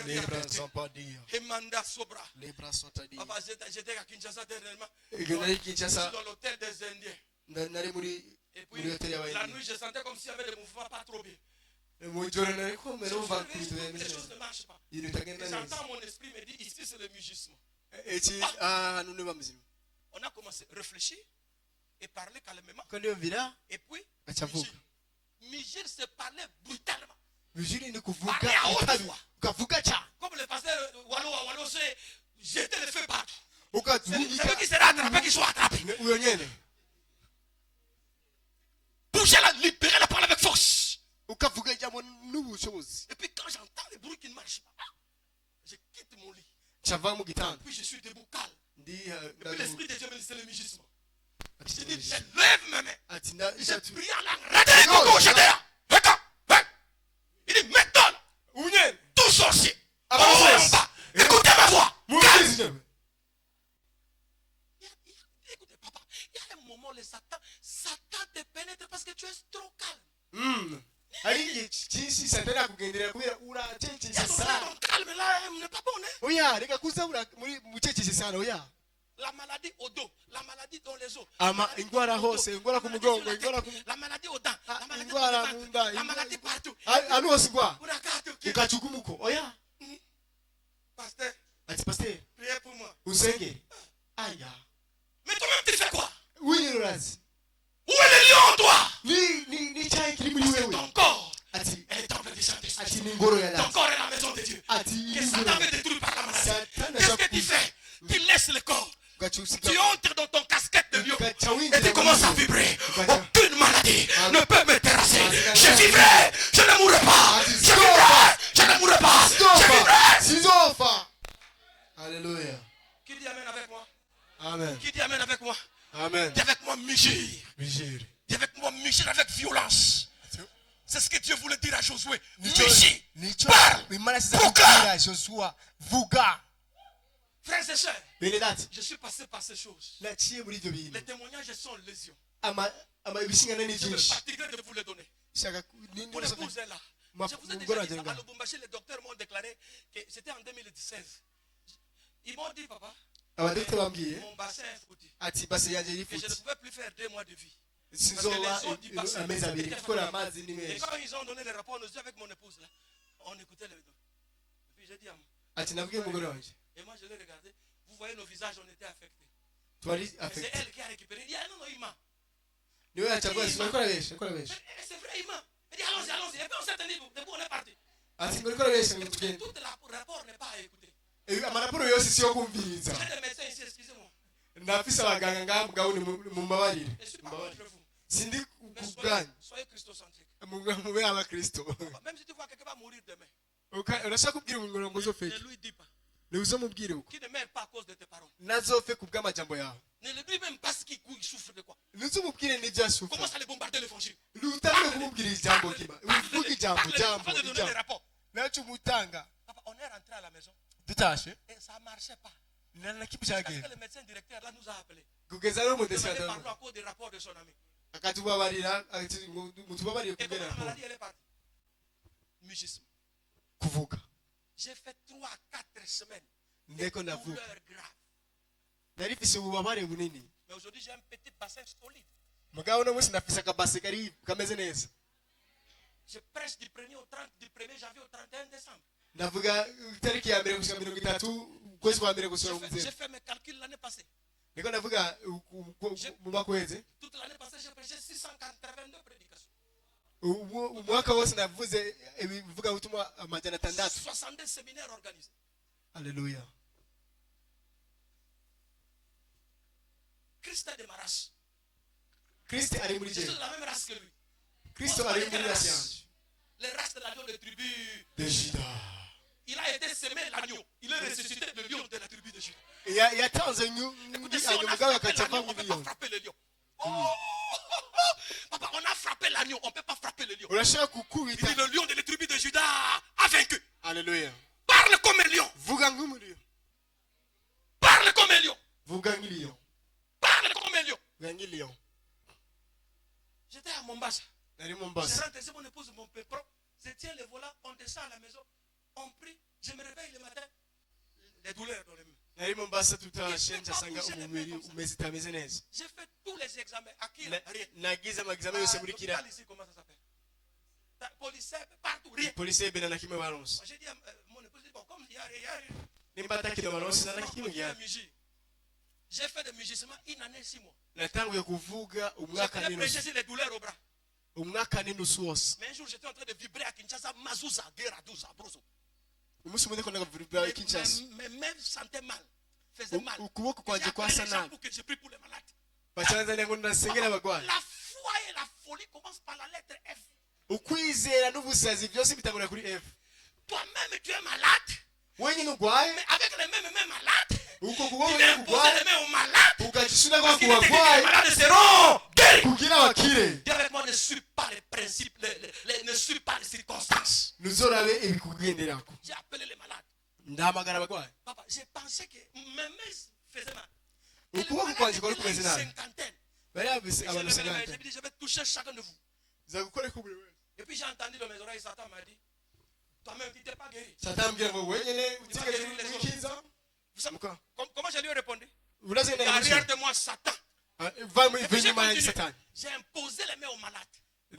Les bras ne sont pas durs. Les bras sont à dire. Papa, j'étais à Kinshasa dernièrement. Kinshasa. Dans l'hôtel des Indiens. Et puis, la nuit, je sentais comme s'il y avait des mouvements pas trop bien. Les choses ne marchent pas. J'entends mon esprit me dire, ici c'est le mugisme. On a commencé à réfléchir et parler calmement. Et puis, Migir se parlait brutalement. Parlait à haute voix. Comme le pasteur Wallo s'est jeté le feu partout. Celui qui sera attrapé, qu'il soit attrapé. Bougez-la, libérez-la, parole avec force. Et puis quand j'entends les bruits qui ne marchent pas, je quitte mon lit. Puis je suis debout calme. Et puis l'esprit de Dieu me dit, c'est le mugisme. Je dis, je lève mes mains. Je prie en langue. Regardez les cocos, j'étais là. Il dit, maintenant, tout sorcier, en haut et en bas, écoutez ma voix. Écoutez, papa, il y a un moment, le Satan te pénètre parce que tu es trop calme. Il y a ton calme là, n'est pas bon, hein? La maladie au dos, la maladie dans les os, la maladie au dents, la maladie partout. Pasteur, priez pour moi. Mais toi-même, tu fais quoi? Où est le lion, toi? Parce que ton corps est le temple du Saint-Esprit. Ton corps est la maison de Dieu. Que Satan veut détruire par la maladie. Qu'est-ce que tu fais? Tu laisses le corps. Tu entres dans ton casquette de lion et tu commences à vibrer. Aucune maladie ne peut me terrasser. Je vivrai, je ne mourrai pas. Je vivrai, je ne mourrai pas. Je vivrai. Alléluia. Qui dit amen avec moi? Amen. Qui dit amen avec moi? Amen. Dis avec moi, Migir. Dis avec moi, Migir avec violence. C'est ce que Dieu voulait dire à Josué. Migir. Parle. Proclame. Frères et sœurs, je suis passé par ces choses. Les témoignages sont lésions. Je me fatiguerai de vous les donner. Mon épouse est là. Je vous ai déjà dit ça. À Lubumbashi, les docteurs m'ont déclaré que c'était en 2016. Ils m'ont dit, papa, mon bassin est foutu. Et je ne pouvais plus faire 2 mois de vie. Parce que les eaux du bassin étaient fatiguées. Et quand ils ont donné les rapports, nous avec mon épouse, là, on écoutait les deux. Et puis j'ai dit à moi. Et moi je l'ai regardé. Vous voyez nos visages, on était affectés. C'est elle qui a récupéré. Il dit, ah non, il m'a. C'est vrai, il m'a. Il dit, allons-y. Et puis on s'est tenu debout, on est parti. Tout le rapport n'est pas à écouter. J'ai des médecins ici, excusez-moi. Je ne suis pas contre vous. Mais soyez christocentriques. Même si tu vois quelqu'un va mourir demain, ne lui dis pas. Qui ne meurt pas à cause de tes paroles. Ne lui dis même pas ce qu'il souffre de quoi. Commence à les bombarder l'évangile. Afin de donner les rapports. Papa, on est rentré à la maison. Et ça ne marchait pas. Parce que le médecin directeur là nous a appelés. Il m'a parlé à cause des rapports de son ami. Et comment la maladie elle est partie? Mugisme. J'ai fait 3 à 4 semaines de douleurs graves. Mais aujourd'hui j'ai un petit bassin solide. Je prêche du 1er janvier au 31 décembre. J'ai fait mes calculs l'année passée. Toute l'année passée, j'ai prêché 682 prédications. 62 séminaires organisés. Alléluia. Christ est de ma race. Christ est Je suis de la même race que lui. Christ est de la race. Les races de l'agneau de tribu de Juda. Il a été semé l'agneau. Il est ressuscité le lion de la tribu de Juda. Écoutez, si on a frappé l'agneau, on ne peut pas frapper le lion. Papa, on a frappé l'agneau, on ne peut pas frapper le lion. Il dit le lion de la tribu de Juda a Alléluia. Parle comme un lion. Vuga ng'umuliro. Parle comme un lion. Vuga ng'ilion. Parle comme un lion. Vuga ng'ilion. J'étais à Mombasa. Nari Je Mombasa. rentre, c'est mon épouse, mon père propre. Je tiens les volants, on descend à la maison, on prie. Je me réveille le matin, les douleurs dans les mains. Nari Mombasa tutashenja sanga umubiri umeze itameze neza. J'ai fait tous les examens. À qui Na- rien. Nagize amagizame yose muri kira. L'hôpital ici, comment ça s'appelle? Police, partout, rien. Polisi ebena na kimwe baronse. J'ai dit à mon épouse, bon, comme il y a rien. Nimba atakira baronse na kimwe J'ai gihari. fait des mugissements une année, 6 mois. Natanguye kuvuga J'ai umwaka prêché n'inusu. sur les douleurs au bras. Umwaka n'inusu wose. Mais un jour, j'étais en train de vibrer à Kinshasa, Mazouza, Guéradouza, Broso. Umunsi umwe ndiko ndavurira Kinshasa. Mes mains sentaient mal, faisaient mal. Ukuboko J'ai kwanje appelé kwasa les gens nabi. pour que je prie pour les malades. Bacanzanye ngo ndasengera abagwayi. La foi et la folie commencent par la lettre F. Ukwizera n'ubusazi byose bitangura kuri F. Toi-même, tu es malade. Wenyine ugwaye. Mais avec les mêmes mains malades, Uko tu kuboko viens imposer kugwaye. les mains aux malades. Ugacishura Parce kwa qu'il était dit que les kubagwayi. malades seront guéris. Kugira bakire. Dis avec moi, ne suis pas les principes, ne suis pas les circonstances. Nuzorabe ibikugenderako. J'ai appelé les malades. Ndahamagara abagwayi. Papa, j'ai pensé que mes mains faisaient mal. Ukuboko kwanje kwari kumeze nabi. Cinquantaine. Bari bafise J'ai abantu levé les mains, 50. j'ai dit, je vais toucher chacun de vous. Zagukore ku buri wese. Et puis j'ai entendu dans mes oreilles, Satan m'a dit, toi-même, tu n'es pas guéri. Satani ambwira ngo wenyine utigeze wikiza. Vous savez Muka. comment je lui ai répondu? Uraze Derrière neza. de moi, Satan. Va mu Et puis j'ai inyuma ya continué. Satani. J'ai imposé les mains aux malades.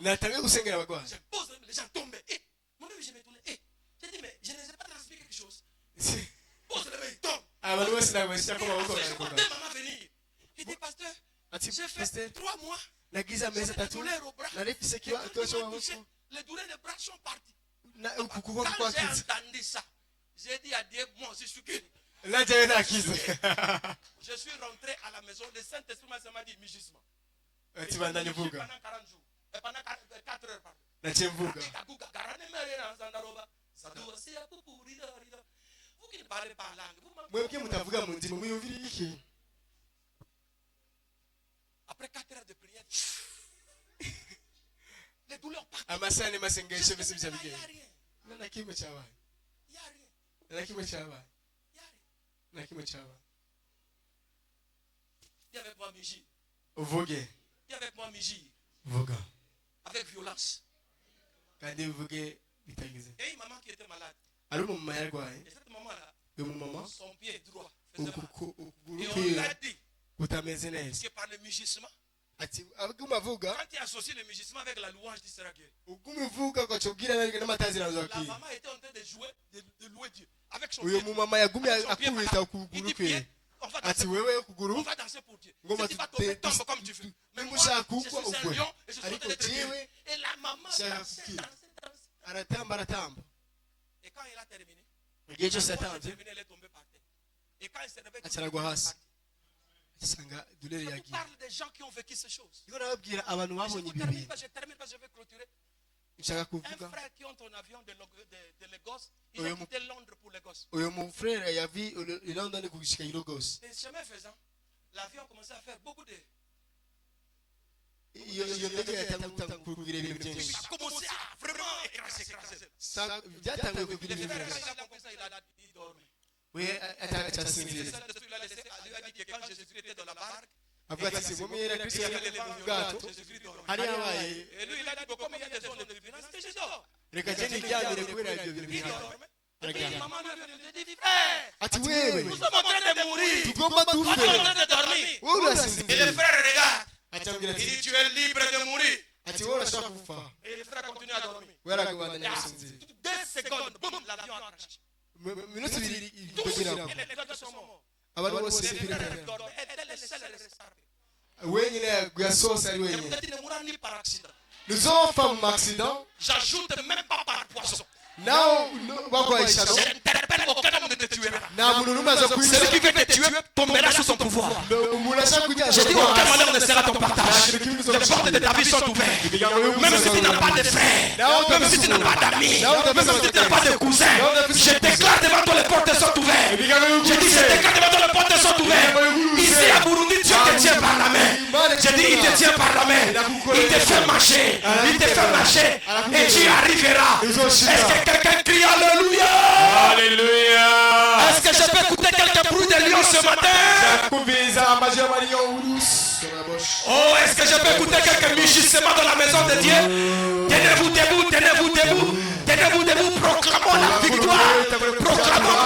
Natangiye gusengera abagwayi. J'impose les gens tombaient. Et moi-même, je me tournais. Et j'ai dit, mais je ne les ai pas transmis quelque chose. Pose les mains, ils tombent. Abantu bose ntabwo bashyira Et ko maboko après, je vois baragomba. deux mamans venir. Il dit, pasteur, Ati j'ai fait pasteur 3 mois. nagize amezi J'avais des atatu douleurs au bras. nari mfise Et quand ikibazo il m'a touché, cy'amaboko les douleurs des bras sont parties. uku kuboko Quand j'ai kwakize. entendu ça, j'ai dit à Dieu, moi aussi je suis guéri. Najyayo nakize. Je suis rentré à la maison, le Saint-Esprit m'a dit mugissement. Ati bandanye Pendant uvuga. 40 jours. Et pendant 4 heures, pardon. Naciye mvuga. Vous qui ne parlez pas langue, vous Mwebwe mutavuga mu ndimi muyumvira iki? après 4 heures de prière, les douleurs partent. Amasaha n'amasengesho bise Il n'y a byabigenda. rien. Na kimwe cyabaye. Il n'y a rien. Na kimwe cyabaye. Il n'y a rien. Na kimwe cyabaye. Dis avec moi, Miji. Uvuge. Dis avec moi, Miji. Vuga. Avec violence. Kandi uvuge bitagize. Et une maman qui était malade. Ari umumama yarwaye. Et cette maman-là, Uyu mumama son pied droit faisait mal. ukuguru Et on kwiwe l'a dit kutameze neza. que par le mugissement, Ati abaguma avuga quand tu associes le mugissement avec la louange, tu seras guéri. uguma uvuga ukacubwira n'amatazi La akwiye. maman était en train de jouer, de louer Dieu. Avec son Uyu pied. mumama yagumye Avec son pied akubita malade. ukuguru Il dit, kwiwe. Pierre, on va danser Ati pour wewe Dieu. ukuguru On va danser pour Dieu. ngoma Si tu vas tomber, tombe comme tu veux. Mais moi, nimushaka je ugwa suis un ugwe. lion et je suis en train Ariko d'être guéri. jewe Et la maman shaka dansait, kukira. dansait. aratamba aratamba. Et quand il a terminé, Igihe cyose quand il a yatanze terminé, elle est tombée par terre. Et quand il s'est réveillé, acaragwa hasi. Asanga dulere je vous yagiye. parle des gens qui ont vécu ces choses. Niko nababwira abantu Je babonye vous ibi termine bintu. parce que je termine parce que je vais clôturer. Nshaka Un kuvuga frère qui entre en avion de Lagos, il Oui, a mon- quitté Londres pour Lagos. uyu mufrere yavi i London kugushika i Lagos. Et chemin faisant, l'avion a commencé à faire beaucoup de... Iyo ndege yatanguye kugira ibintu Il byinshi. a commencé à vraiment écraser. Byatanguye Le kugira ibintu frère, byinshi. quand il a compris ça, il dormait. We Et atasinzira. le Saint-Esprit l'a laissé, lui a dit que quand Jésus-Christ était dans la barque, Avuga ati simumira il Kristo y avait yari les mu vents bwato violents, Jésus-Christ dormait. hari habaye Et lui, il a dit que comme il y a des zones de turbulence, c'était Jésus. reka je niryamire kubera ibyo bintu Il bihari. dormait. Et puis Araryama. maman lui a dit, j'ai dit, frère, Ati wewe nous sommes en train de mourir. tugomba Toi, tu es en tufe. train de dormir. Wowe Et le urasinzira. frère regarde. Acambwira Il dit, ati tu es libre de mourir. ati wowe urashaka gupfa. Et le frère continue à dormir. We aragabandanya gusinzira. 2 secondes, boum, l'avion a craché. Minota ibiri Tous, kugira et les deux sont morts. abantu bose Les frères bipira. dormaient. Elle était le seul rescapé. Wenyine yasohotse ari Et wenyine. peut-être il ne mourra ni par accident. Nuzopfa mu accident J'ajoute même pas par poison. nawe bagwaye ishyano Je n'interpelle aucun homme ne te tuera. nta muntu n'umwe aza Celui qui veut te tuer tombera sous son pouvoir. umuntu ashaka kugira Je dis aucun malheur ne sera ton partage. Les portes de ta vie sont ouvertes. Même si tu n'as pas de frères, même si tu n'as pas d'amis, même si tu n'as pas de cousins, je déclare devant toi les portes sont ouvertes. Je dis je déclare devant toi les portes sont ouvertes. Ici à Burundi, Dieu te tient par la main. Je Je dis, il te tient par la main. Il te fait marcher. Il te fait marcher. Et tu arriveras. Est-ce que quelqu'un crie Alléluia? Alléluia. Est-ce que je peux écouter quelqu'un bruit de lion ce matin? Oh, est-ce que je peux écouter quelqu'un mugissement dans la maison de Dieu? Tenez-vous debout, tenez-vous debout. Tenez-vous debout. Proclamons la victoire. Proclamons.